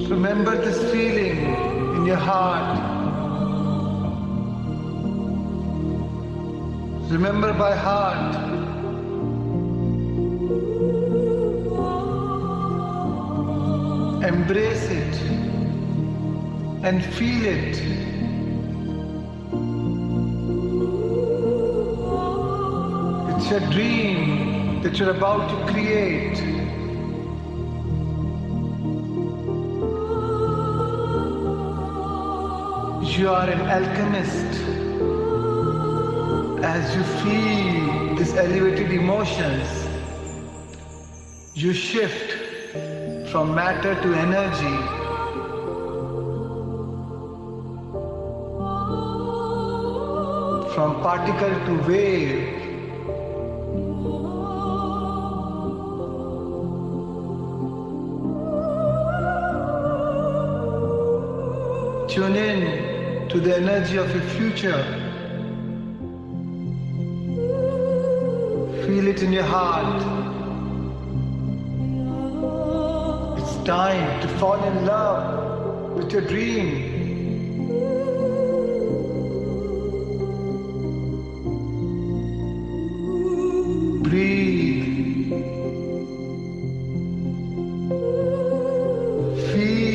Remember this feeling in your heart. Remember by heart. Embrace it and feel it. It's your dream that you're about to create. You are an alchemist. As you feel these elevated emotions, you shift from matter to energy. From particle to wave. Tune in to the energy of your future. Feel it in your heart. It's time to fall in love with your dream. Breathe. Feel.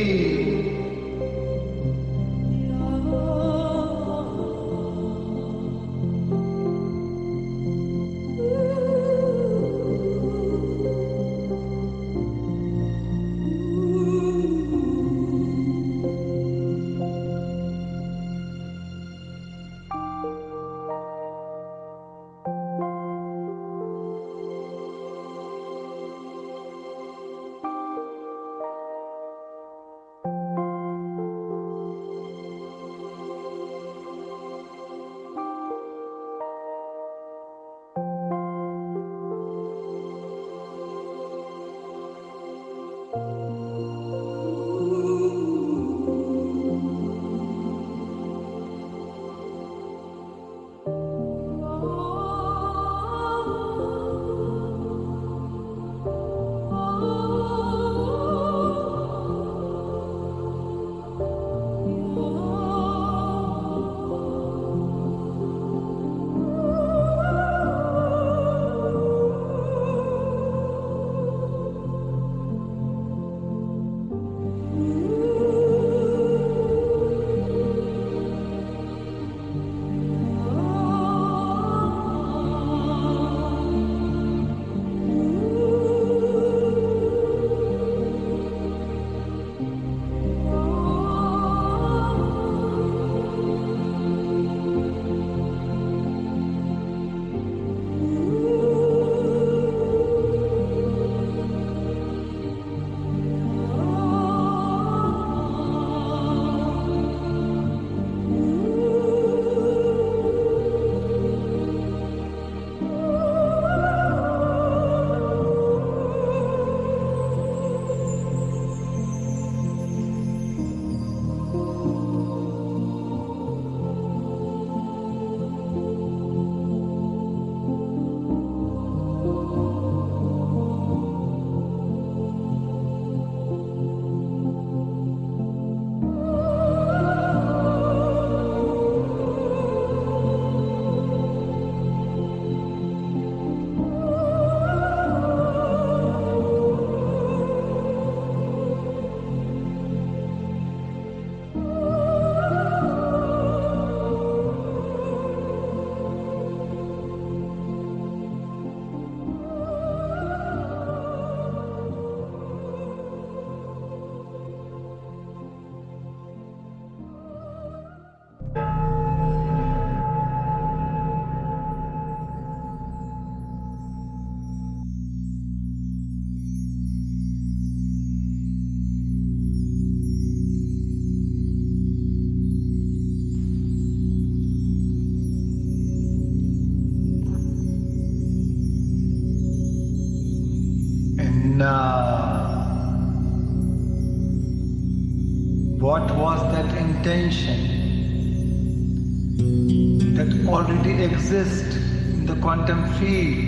that already exist in the quantum field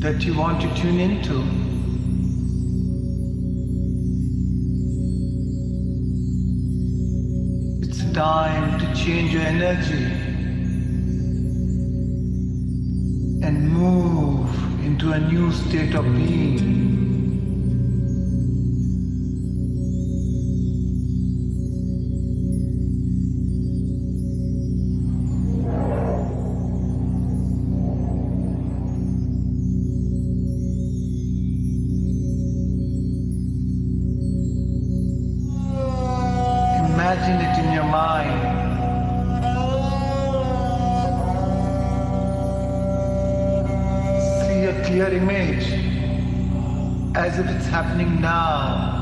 that you want to tune into. It's time to change your energy and move into a new state of being. Imagine it in your mind. See a clear image as if it's happening now.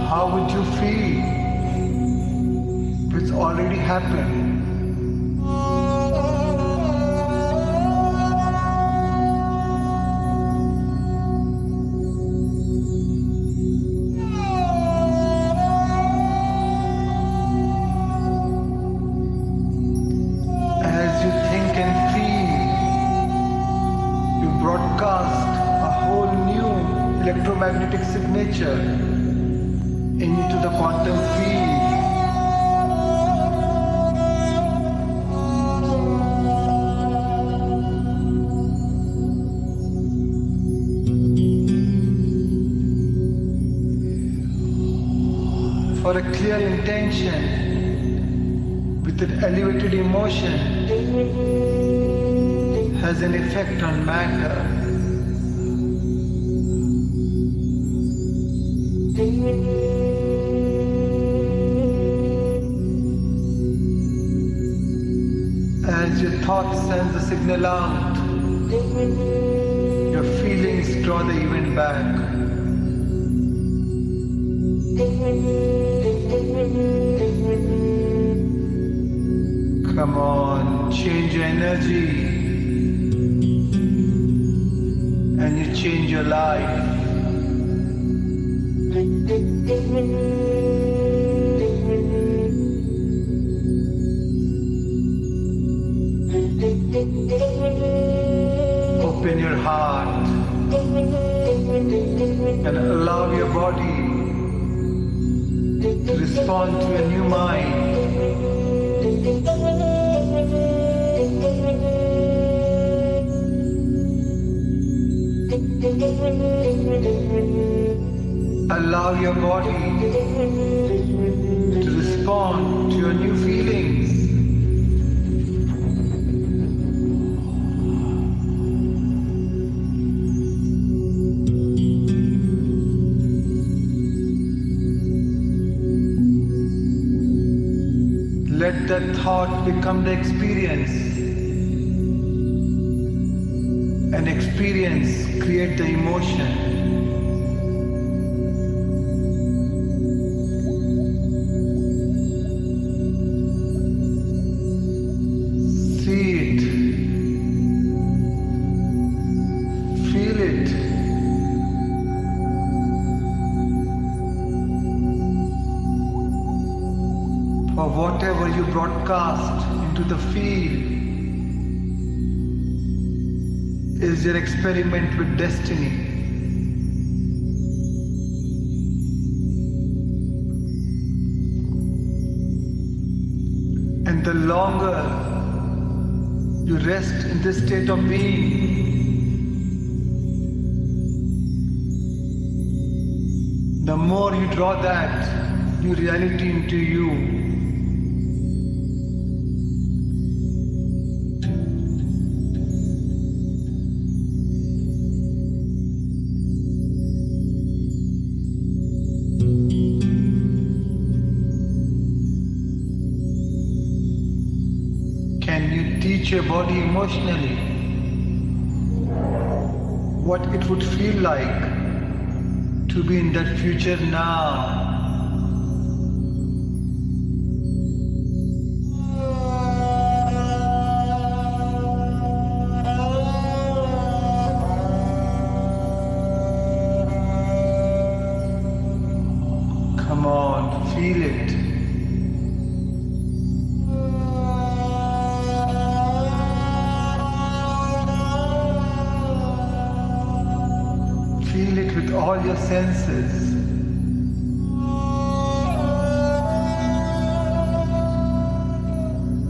How would you feel if it's already happened? As you think and feel, you broadcast a whole new electromagnetic signature into the quantum field. For a clear intention, with an elevated emotion, has an effect on matter. As your thoughts send the signal out, your feelings draw the event back. Come on, change your energy, and you change your life. Open your heart and allow your body to respond to a new mind. Allow your body to respond to your new feelings. Let that thought become the experience. And experience create the emotion. See it. Feel it. For whatever you broadcast into the field is your experiment with destiny. And the longer you rest in this state of being, the more you draw that new reality into you. Can you teach your body emotionally what it would feel like to be in that future now. Come on, feel it. Feel it with all your senses.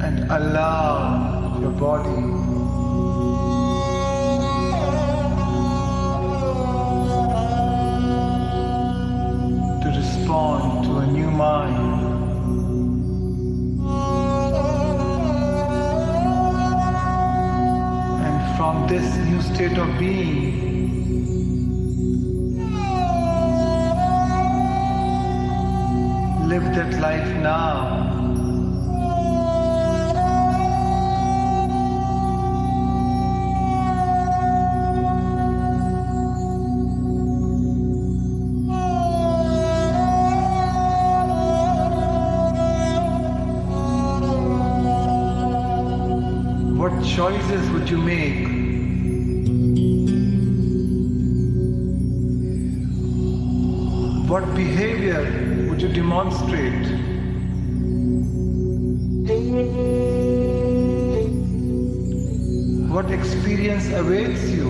And allow your body to respond to a new mind. And from this new state of being, live that life now. What choices would you make? What behavior would you demonstrate? What experience awaits you?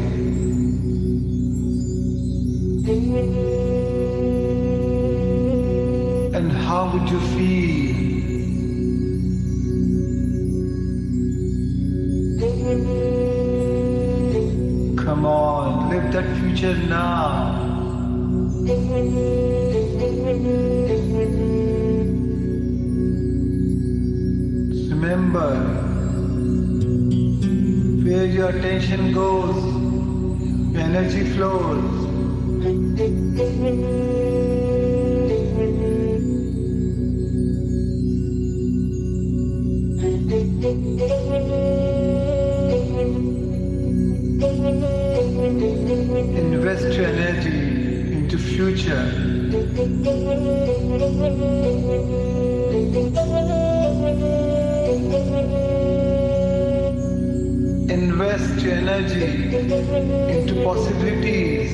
And how would you feel? Come on, live that future now. Remember, where your attention goes, your energy flows. Invest your energy into future. Invest your energy into possibilities.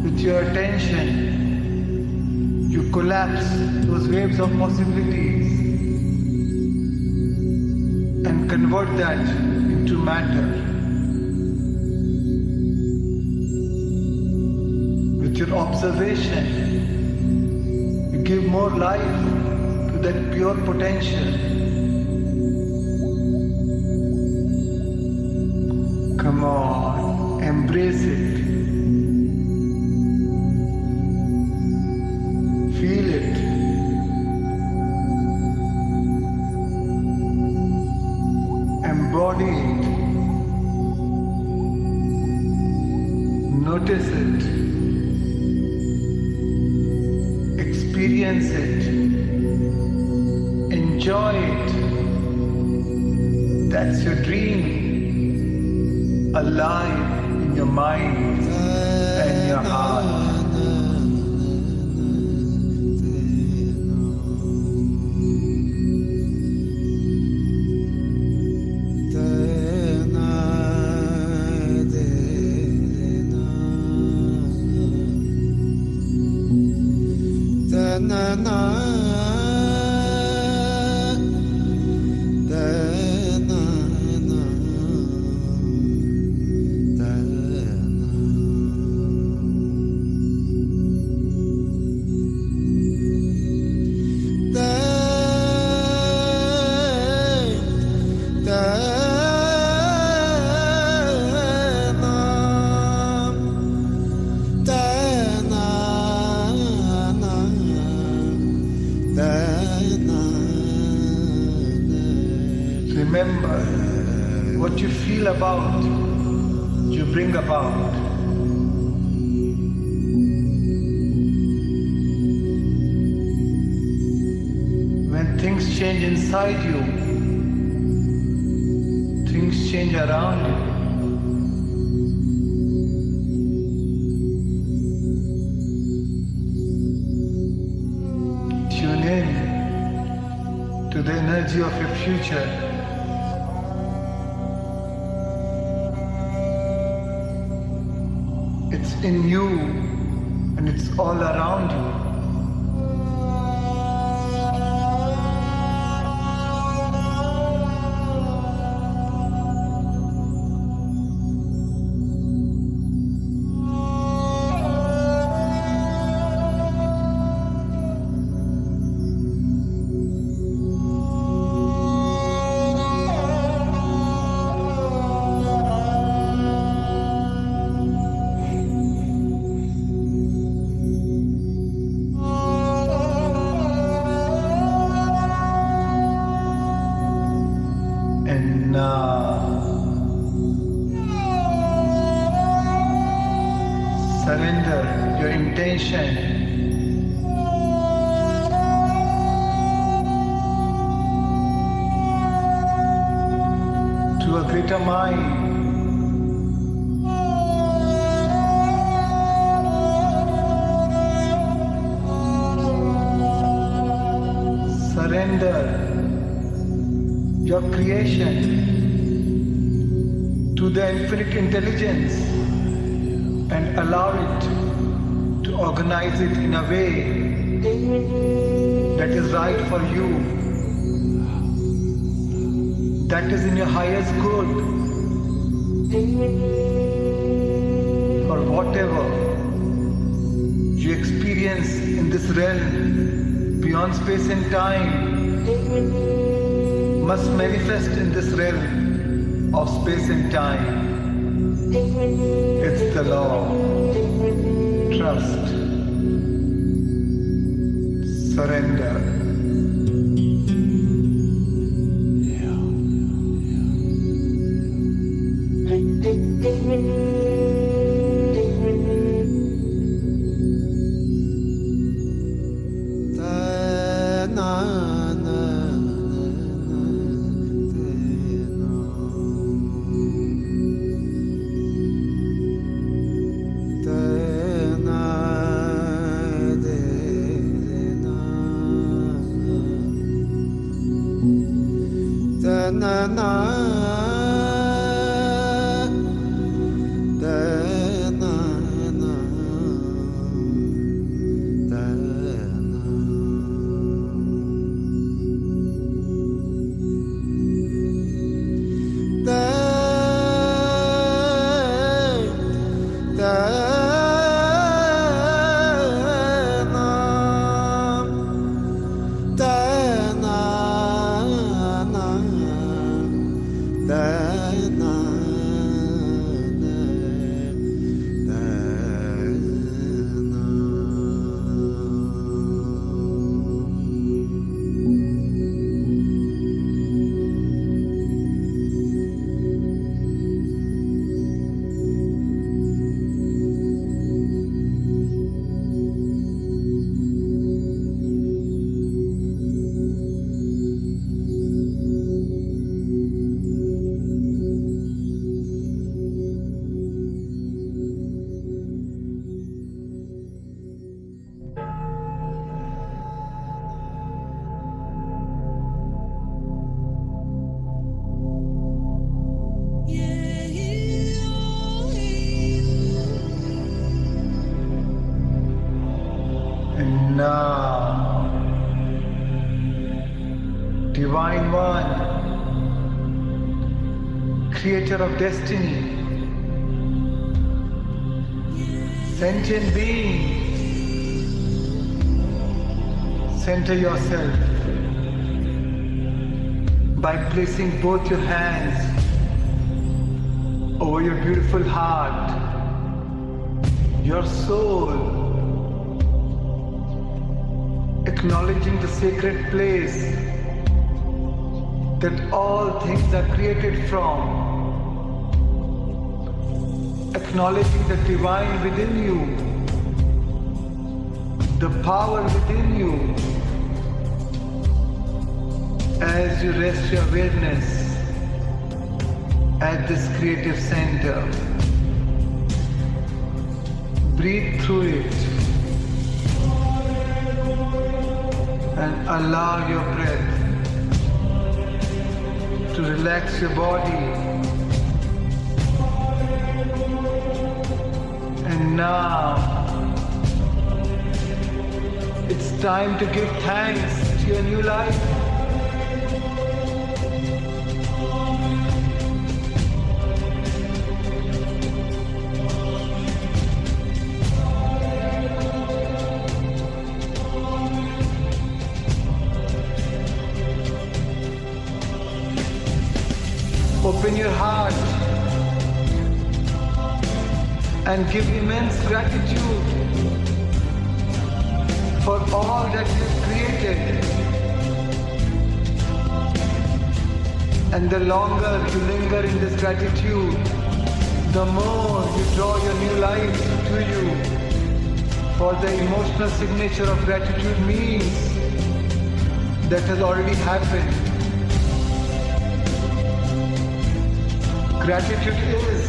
With your attention, you collapse those waves of possibilities and convert that into matter. With your observation, you give more life to that pure potential. Come on, embrace it. Feel it. Embody it. Notice it. Experience it. Enjoy it. That's your dream. Alive in your mind and your heart. Remember, what you feel about, you bring about. When things change inside you, things change around you. Tune in to the energy of your future. It's in you and it's all around you. And now, surrender your intention to a greater mind. Surrender your creation to the infinite intelligence and allow it to organize it in a way that is right for you, that is in your highest good, for whatever you experience in this realm beyond space and time must manifest in this realm of space and time. It's the law. Trust. Surrender. And now, Divine One, Creator of Destiny, sentient being, center yourself by placing both your hands over your beautiful heart, your soul, acknowledging the sacred place that all things are created from, acknowledging the divine within you, the power within you, as you rest your awareness at this creative center. Breathe through it and allow your breath to relax your body. And now it's time to give thanks to your new life. Open your heart and give immense gratitude for all that you've created. And the longer you linger in this gratitude, the more you draw your new life to you. For the emotional signature of gratitude means that has already happened. Gratitude is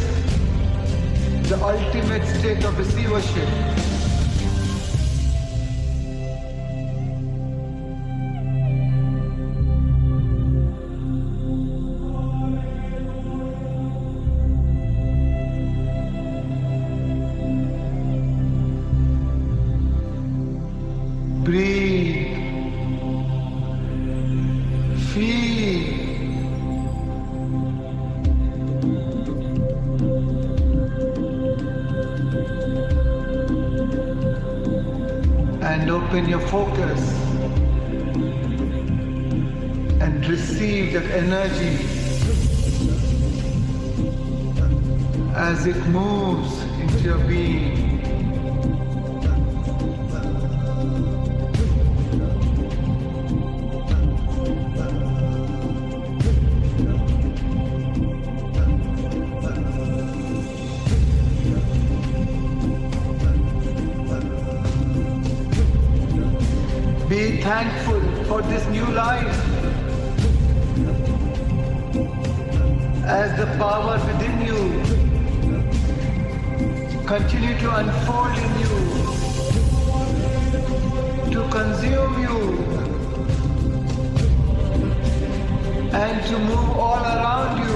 the ultimate state of receivership. Breathe. Feel. And open your focus and receive that energy as it moves into your being. Be thankful for this new life as the power within you continue to unfold in you, to consume you, and to move all around you.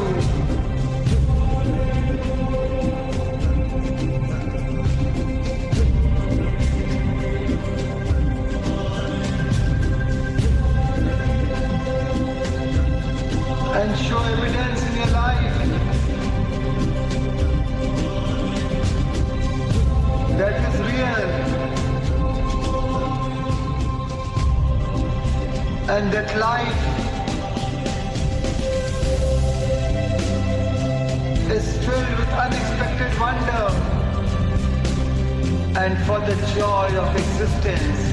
And show evidence in your life that is real and that life is filled with unexpected wonder and for the joy of existence.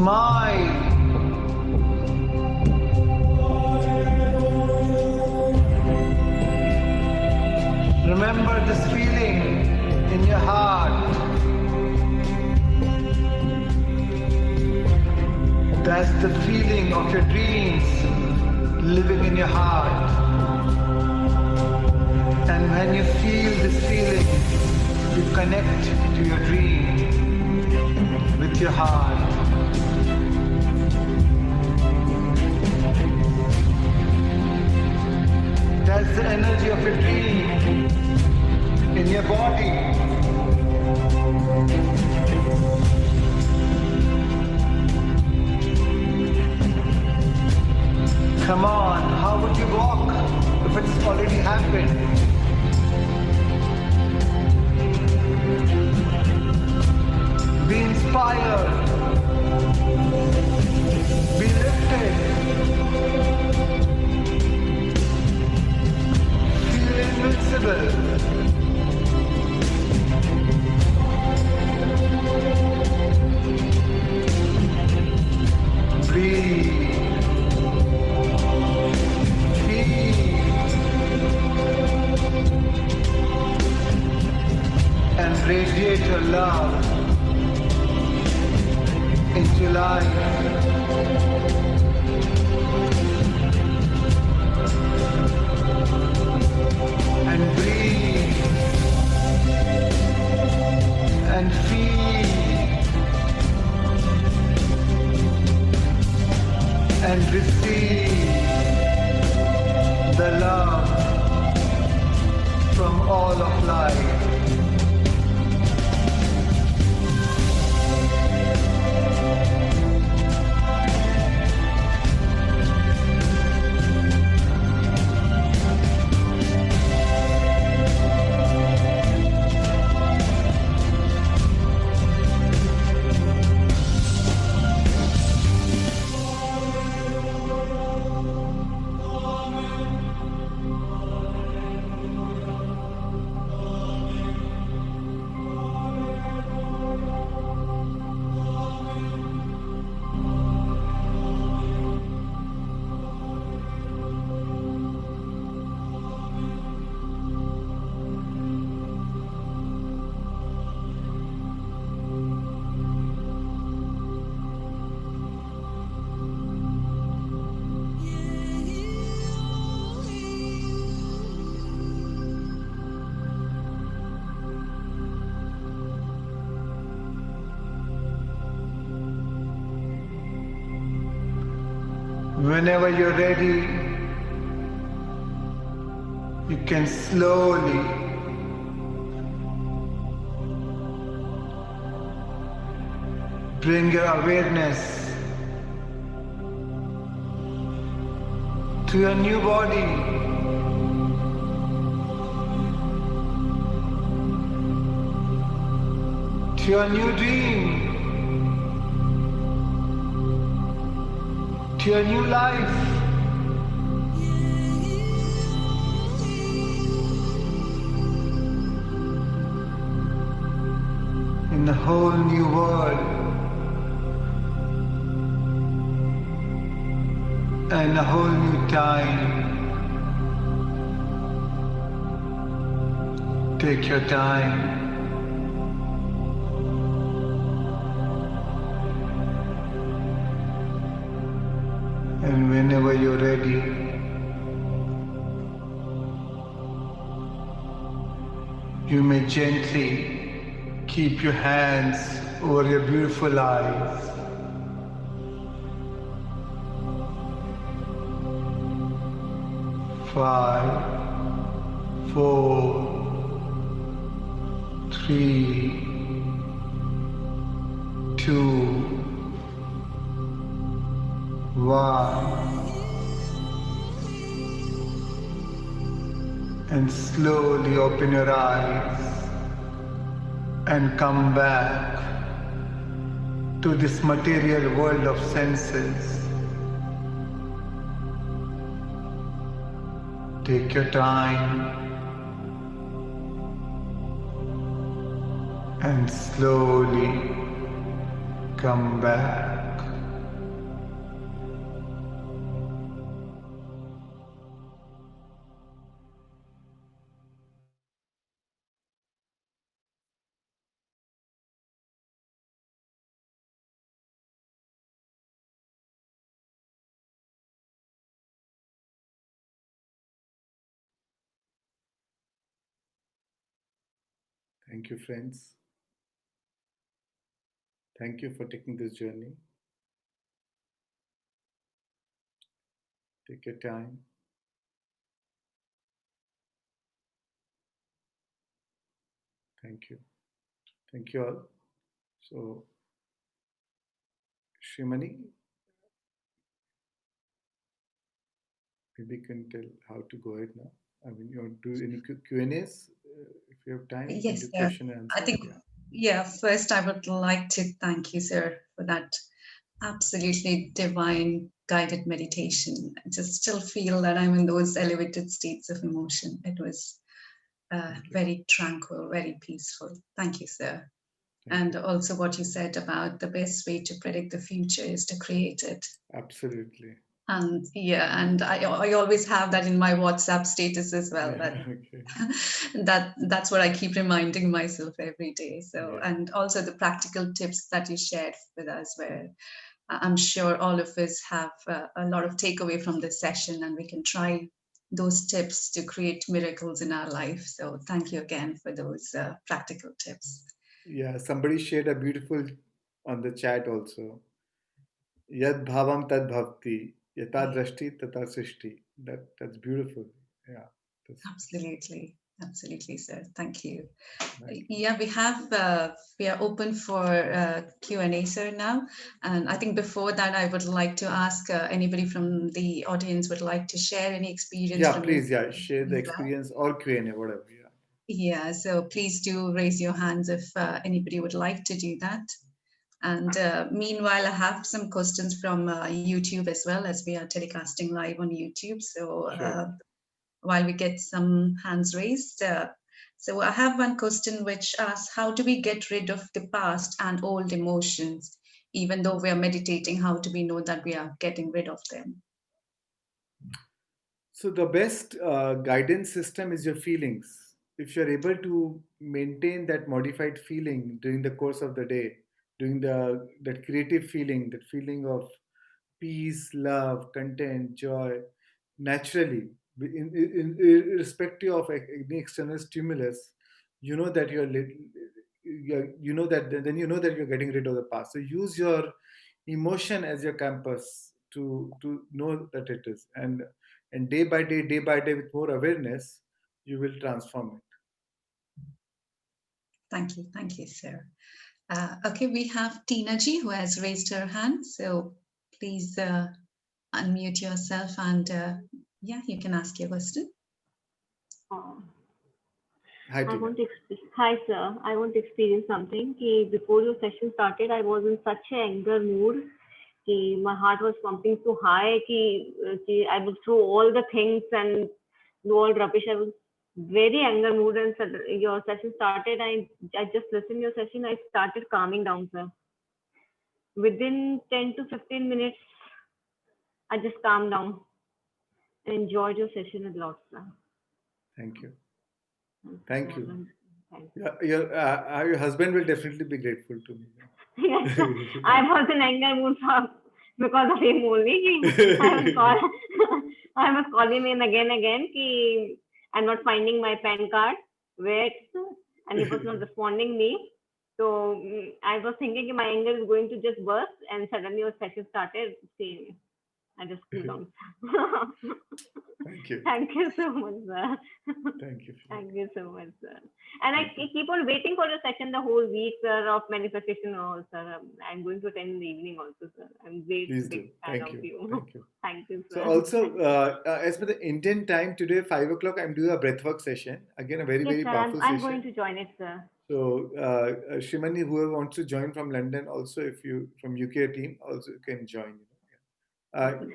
Smile. Remember this feeling in your heart. That's the feeling of your dreams living in your heart. And when you feel this feeling, you connect to your dream with your heart. That's the energy of your dream in your body. Come on, how would you walk if it's already happened? higher. Be lifted. Feel invincible. Breathe. Feel. And radiate your love into life. And breathe and feel and receive the love from all of life. Whenever you're ready, you can slowly bring your awareness to your new body. To your new dream. To your new life. In a whole new world. And a whole new time. Take your time. And whenever you're ready, you may gently keep your hands over your beautiful eyes. Five, four, three, two, one. And slowly open your eyes and come back to this material world of senses. Take your time and slowly come back. Thank you, friends. Thank you for taking this journey. Take your time. Thank you. Thank you all. So, Srimani, maybe you can tell how to go ahead now. I mean, you want to do any Q&As? If you have time, you can Yes, do question and I answer. think Yeah. Yeah, first I would like to thank you, sir, for that absolutely divine guided meditation. I just still feel that I'm in those elevated states of emotion. It was very tranquil, very peaceful. Thank you, sir. And also what you said about the best way to predict the future is to create it. Absolutely. And yeah, and I always have that in my WhatsApp status as well. That's what I keep reminding myself every day. So, and also the practical tips that you shared with us, where I'm sure all of us have a lot of takeaway from this session, and we can try those tips to create miracles in our life. So thank you again for those practical tips. Yeah, somebody shared a beautiful on the chat also. Yad bhavam tad bhavti, yata drashti tata srishti. That's beautiful. Yeah. Absolutely, sir. Thank you. Yeah, we are open for Q&A, sir, now. And I think before that, I would like to ask anybody from the audience would like to share any experience. Yeah, please, share the experience or Q&A, whatever. Yeah, so please do raise your hands if anybody would like to do that. And meanwhile, I have some questions from YouTube as well, as we are telecasting live on YouTube. So while we get some hands raised, so I have one question which asks, how do we get rid of the past and old emotions? Even though we are meditating, how do we know that we are getting rid of them? So the best guidance system is your feelings. If you're able to maintain that modified feeling during the course of the day, during that creative feeling, that feeling of peace, love, content, joy, naturally, irrespective of any external stimulus, you know that you know that then you know that you're getting rid of the past. So use your emotion as your compass to know that it is, and day by day with more awareness, you will transform it. Thank you, sir. Okay, we have Tina Ji who has raised her hand, so please unmute yourself and yeah, you can ask your question. Hi, Tina. Hi, sir. I want to experience something. Before your session started, I was in such an anger mood. My heart was pumping so high. I would throw all the things and do all rubbish. I was very anger mood, and your session started. I just listened to your session. I started calming down, sir. Within 10 to 15 minutes, I just calmed down and enjoyed your session a lot, sir. Thank you. Thank you. Your husband will definitely be grateful to me. Yes, I was in anger mood because of him only. I was calling him again. I'm not finding my PAN card. Where? And he was not responding me. So I was thinking my anger is going to just burst, and suddenly your session started. I just cooled down. Thank you. Thank you so much, sir. Thank you. Thank you so much, sir. And I keep on waiting for your session the whole week, sir, of manifestation also, sir. I'm going to attend in the evening also, sir. I'm very big fan of you. Thank you. Thank you, sir. So also, as per the Indian time, today 5 o'clock, I'm doing a breathwork session. Again, a very powerful session. I'm going to join it, sir. So, Shrimani, whoever wants to join from London, also if you from UK team, also can join. Sir,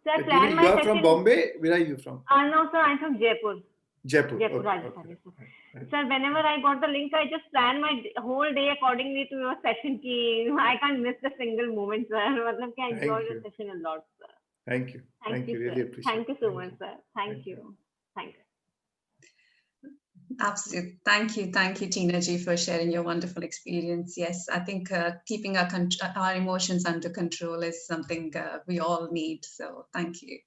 you are from Bombay. Where are you from? No, sir, I'm from Jaipur. Jaipur, Rajasthan. Sir, whenever I got the link, I just planned my whole day accordingly to your session. I can't miss a single moment, sir. I enjoyed your session a lot, sir. Thank you. Thank you. Really appreciate it. Thank you so much, sir. Thank you. Thank you. Absolutely. Thank you, Tina Ji, for sharing your wonderful experience. Yes, I think keeping our emotions under control is something we all need. So thank you.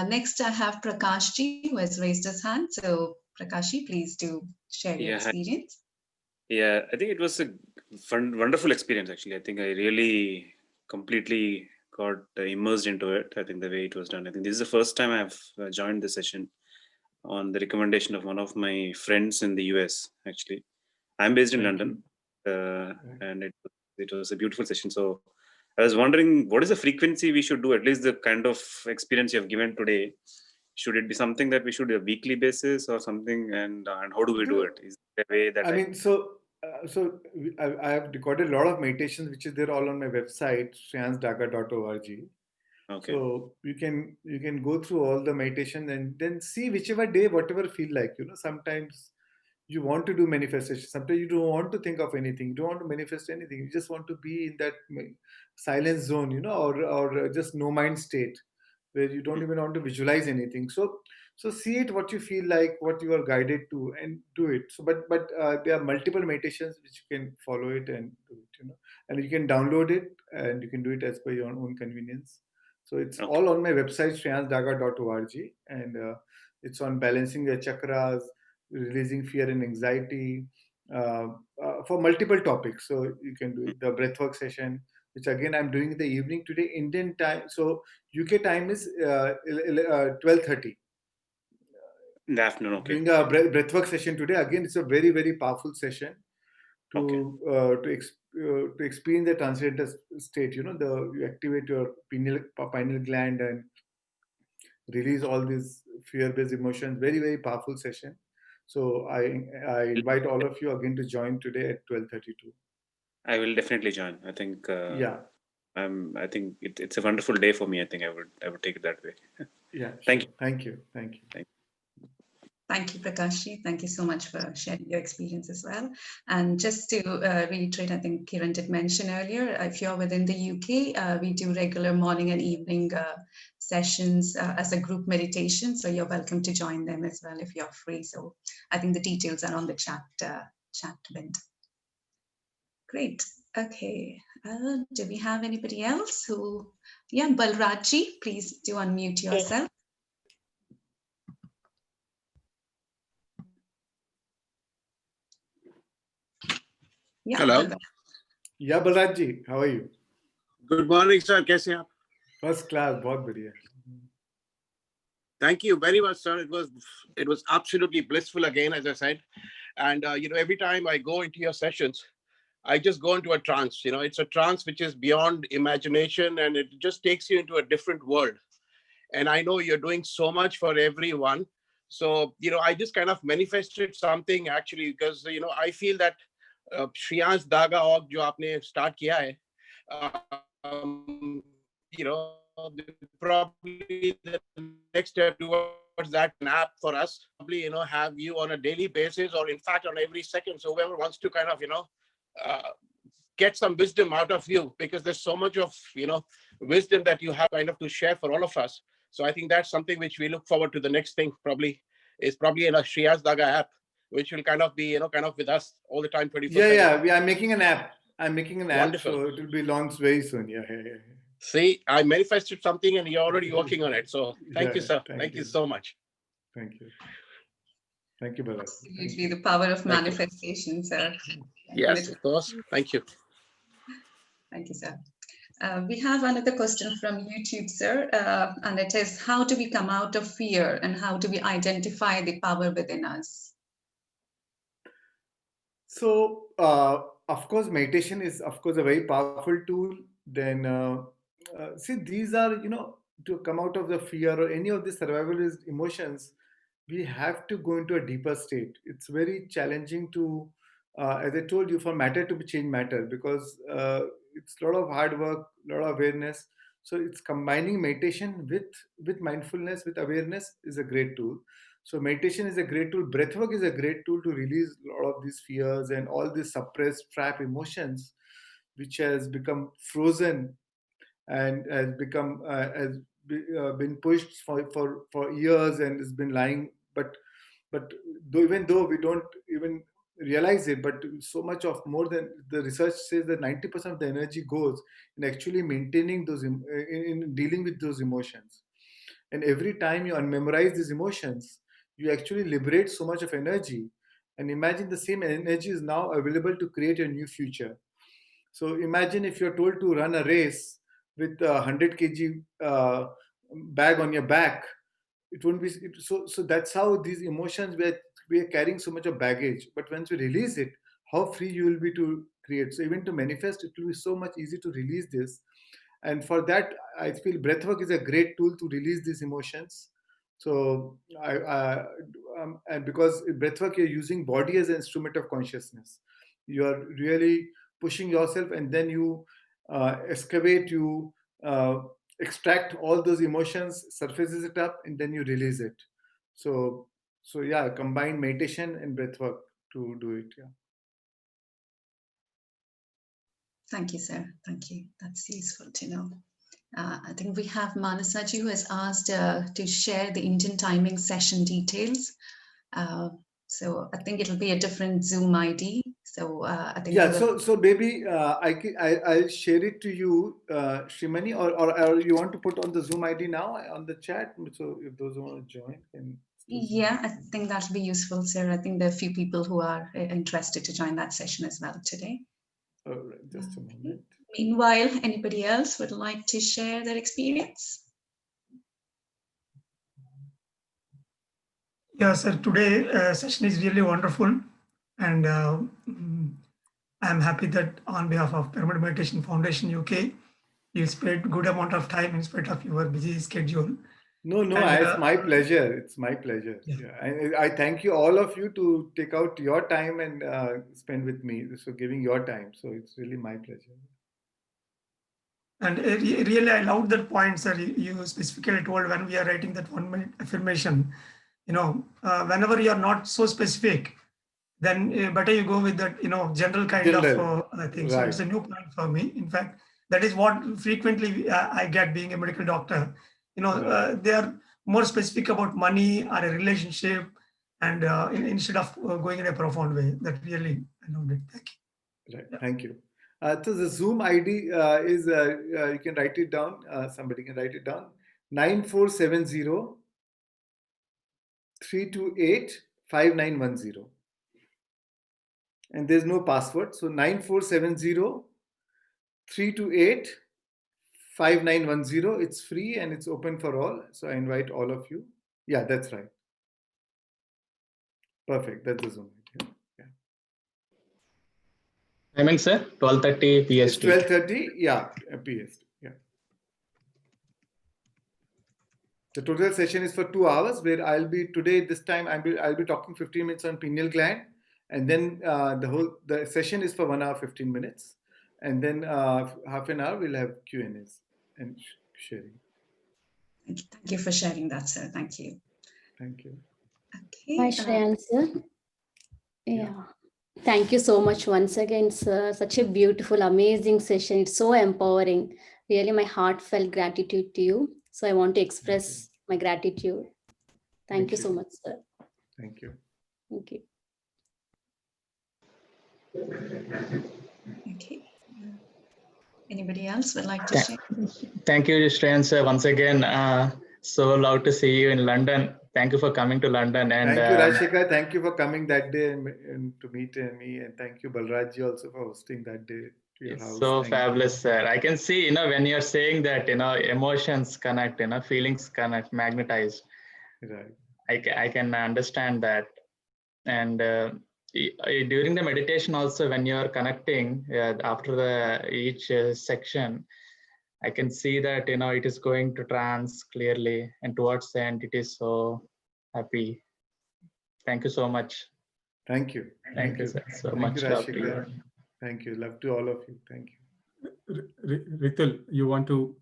Next, I have Prakash Ji, who has raised his hand. So Prakash Ji, please do share your experience. Yeah, I think it was a wonderful experience, actually. I think I really completely got immersed into it. I think the way it was done. I think this is the first time I've joined the session on the recommendation of one of my friends in the US, actually. I'm based in London, and it was a beautiful session. So I was wondering, what is the frequency we should do, at least the kind of experience you have given today? Should it be something that we should do a weekly basis or something? And how do we do it? Is there a way that I have recorded a lot of meditations, which is there all on my website, shreansdaga.org. Okay. So you can go through all the meditation and then see whichever day, whatever feel like. Sometimes you want to do manifestation. Sometimes you don't want to think of anything. You don't want to manifest anything. You just want to be in that silence zone, or just no mind state where you don't even want to visualize anything. So see it what you feel like, what you are guided to, and do it. So but there are multiple meditations which you can follow it and do it. And you can download it and you can do it as per your own convenience. So it's Okay. all on my website, shreansdaga.org, and it's on balancing the chakras, releasing fear and anxiety, uh, for multiple topics. So you can do it. The breathwork session, which again I'm doing in the evening today, Indian time. So UK time is 12:30. In the afternoon. Okay. Doing a breathwork session today. Again, it's a very, very powerful session Okay. to experience the transcendental state. You activate your pineal gland and release all these fear-based emotions. Very, very powerful session. So I invite all of you again to join today at 12:32. I will definitely join. I think. Yeah. I think it's a wonderful day for me. I think I would take it that way. Yeah. Thank you. Thank you. Thank you. Thank you. Thank you, Prakashji. Thank you so much for sharing your experience as well. And just to reiterate, I think Kiran did mention earlier, if you're within the UK, we do regular morning and evening sessions as a group meditation. So you're welcome to join them as well if you're free. So I think the details are on the chat window. Great. Okay. Do we have anybody else who? Yeah, Balraji, please do unmute yourself. Yeah, Hello. Balraj. Yeah, Balraj, how are you? Good morning, sir. कैसे हैं आप? First class, बहुत बढ़िया. Thank you very much, sir. It was absolutely blissful again, as I said. And every time I go into your sessions, I just go into a trance. It's a trance which is beyond imagination, and it just takes you into a different world. And I know you're doing so much for everyone. So I just kind of manifested something actually, because I feel that Shreans Daga org जो आपने start किया है, probably the next step towards that map for us, probably have you on a daily basis, or in fact on every second. So whoever wants to kind of get some wisdom out of you, because there's so much of wisdom that you have kind of to share for all of us. So I think that's something which we look forward to. The next thing probably in a Shreans Daga app, which will kind of be kind of with us all the time, 24/7. Yeah. I'm making an app. Wonderful. So it will be launched very soon. Yeah. See, I manifested something and you're already working on it. So thank you, sir. Thank Thank you. you so much. Thank you. Thank you, Balraj. Absolutely, the power of manifestation, sir. Yes, of course. Thank you. Thank you, sir. We have another question from YouTube, sir, and it is, how do we come out of fear and how do we identify the power within us? So, of course, meditation is, of course, a very powerful tool. Then, see, these are, to come out of the fear or any of the survivalist emotions, we have to go into a deeper state. It's very challenging to, as I told you, for matter to be change matter, because it's a lot of hard work, a lot of awareness. So it's combining meditation with mindfulness, with awareness is a great tool. So meditation is a great tool. Breathwork is a great tool to release a lot of these fears and all these suppressed, trapped emotions, which has become frozen and has become been pushed for years and has been lying. But even though we don't even realize it, but so much of more than the research says that 90% of the energy goes in actually maintaining those in dealing with those emotions. And every time you unmemorize these emotions, you actually liberate so much of energy. And imagine the same energy is now available to create a new future. So imagine if you're told to run a race with a 100 kg bag on your back, it won't be so that's how these emotions we are carrying so much of baggage. But once you release it, how free you will be to create. So even to manifest, it will be so much easy to release this. And for that, I feel breathwork is a great tool to release these emotions. So and because breathwork, you're using body as an instrument of consciousness. You are really pushing yourself, and then you excavate, you extract all those emotions, surfaces it up, and then you release it. So yeah, combine meditation and breath work to do it. Yeah. Thank you, sir. Thank you. That's useful to know. I think we have Manasaji who has asked to share the Indian timing session details. So I think it'll be a different Zoom ID. So I think yeah. So maybe I'll share it to you, Shrimani, or you want to put on the Zoom ID now on the chat. So if those who want to join can. Yeah, I think that'll be useful, sir. I think there are a few people who are interested to join that session as well today. All right, just a moment. Meanwhile, anybody else would like to share their experience? Yeah, sir. Today session is really wonderful, and I'm happy that on behalf of Pyramid Meditation Foundation UK, you spent good amount of time in spite of your busy schedule. No, it's my pleasure. It's my pleasure. Yeah. I thank you, all of you, to take out your time and spend with me. So giving your time. So it's really my pleasure. And really, I love that point, sir. You specifically told when we are writing that 1 minute affirmation, whenever you are not so specific, then better you go with that, general kind of thing. Right. So it's a new point for me. In fact, that is what frequently I get being a medical doctor. Right. They are more specific about money or a relationship, and instead of going in a profound way. That really, I loved it. Thank you. Right. Yeah. Thank you. So the Zoom ID is, you can write it down. Somebody can write it down. 9470 328 5910. And there's no password. So 9470 328 5910. It's free and it's open for all. So I invite all of you. Yeah, that's right. Perfect. That's the Zoom. Yeah. Timing, sir, 12:30 PST. It's 12:30. Yeah, PST. Yeah. The total session is for 2 hours, where I'll be today. This time I'll be talking 15 minutes on pineal gland, and then the session is for 1 hour 15 minutes, and then half an hour we'll have Q&As and sharing. Thank you for sharing that, sir. Thank you. Thank you. Okay. Hi, Shreans. Yeah. Thank you so much once again, sir. Such a beautiful, amazing session. It's so empowering. Really, my heartfelt gratitude to you. So I want to express my gratitude. Thank you so much, sir. Thank you. Thank you. Okay. Anybody else would like to share? Thank you, Shreans, once again. So love to see you in London. Thank you for coming to London. And thank you, Rashika. Thank you for coming that day and to meet me. And thank you, Balrajji, also for hosting that day to your house. So thank fabulous, you. Sir. I can see, when you're saying that, emotions connect, feelings connect, magnetized. Right. I can understand that. And during the meditation also, when you're connecting after each section, I can see that, it is going to trance clearly, and towards the end, it is so happy. Thank you so much. Thank you. Thank you, sir. So thank much you, love to you. Thank you. Love to all of you. Thank you. Ritul, you want to?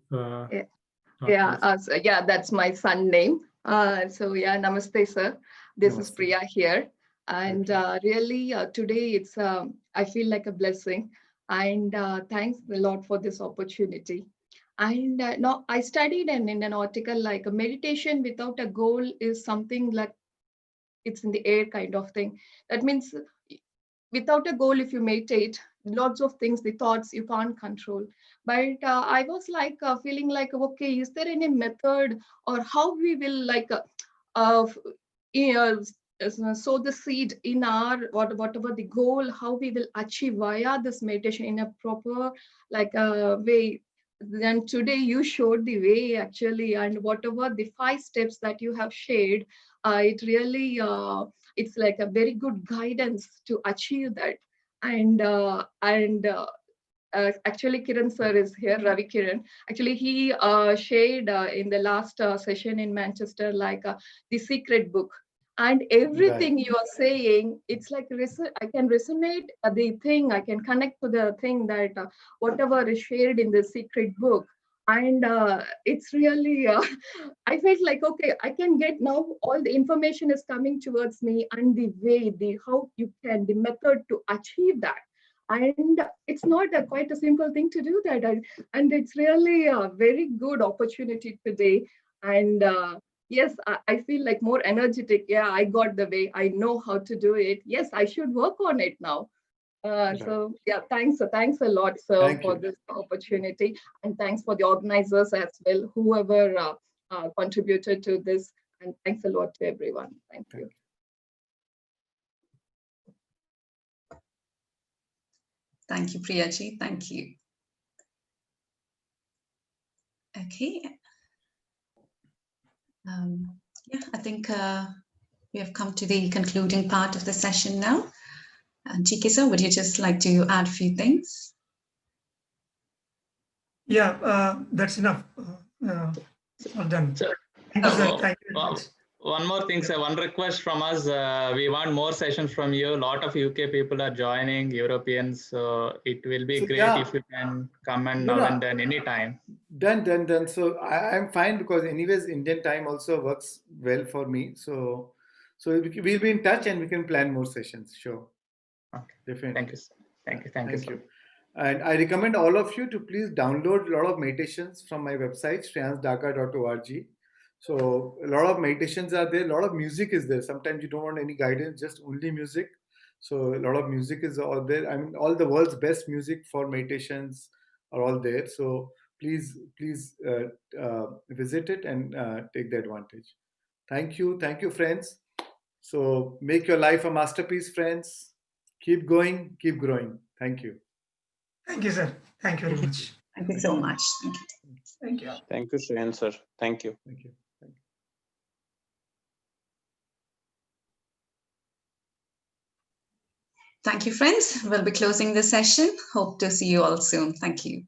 Yeah, that's my son name. Namaste, sir. This is Priya here. And really, today it's, I feel like a blessing. And thanks a lot for this opportunity. And now I studied in an article like a meditation without a goal is something like it's in the air kind of thing. That means without a goal, if you meditate, lots of things, the thoughts you can't control. But I was like feeling like, okay, is there any method or how we will like sow the seed in our whatever the goal, how we will achieve via this meditation in a proper way. Then today you showed the way actually, and whatever the 5 steps that you have shared, it really it's like a very good guidance to achieve that. And actually Kiran sir is here, Ravi Kiran. Actually he shared in the last session in Manchester like the secret book. And everything you are saying, it's like I can resonate the thing, I can connect to the thing that whatever is shared in the secret book. And it's really, I felt like, okay, I can get now all the information is coming towards me, and the way, how you can, the method to achieve that. And it's not quite a simple thing to do that. And it's really a very good opportunity today. And yes, I feel like more energetic. Yeah, I got the way. I know how to do it. Yes, I should work on it now. So yeah, thanks a lot, sir, for this opportunity, and thanks for the organizers as well, whoever contributed to this, and thanks a lot to everyone. Thank you. Thank you, Priyaji. Thank you. Okay. Yeah, I think we have come to the concluding part of the session now. GK sir, would you just like to add a few things? Yeah, that's enough. All done. Sir, Thank you, sir. Thank you very much. One more thing, sir. One request from us. We want more sessions from you. A lot of UK people are joining, Europeans. So it will be great if you can come and now and then anytime. Done. So I'm fine, because anyways Indian time also works well for me. So we'll be in touch and we can plan more sessions. Sure. Okay. Definitely. Thank you, sir. Thank you. And I recommend all of you to please download a lot of meditations from my website, shreansdaga.org. So a lot of meditations are there, a lot of music is there. Sometimes you don't want any guidance, just only music. So a lot of music is all there. I mean, all the world's best music for meditations are all there. So please visit it and take the advantage. Thank you, friends. So make your life a masterpiece, friends. Keep going, keep growing. Thank you. Thank you, sir. Thank you very much. Thank you so much. Thank you. Thank you, Shreans, sir. Thank you. Thank you. Thank you, friends. We'll be closing the session. Hope to see you all soon. Thank you.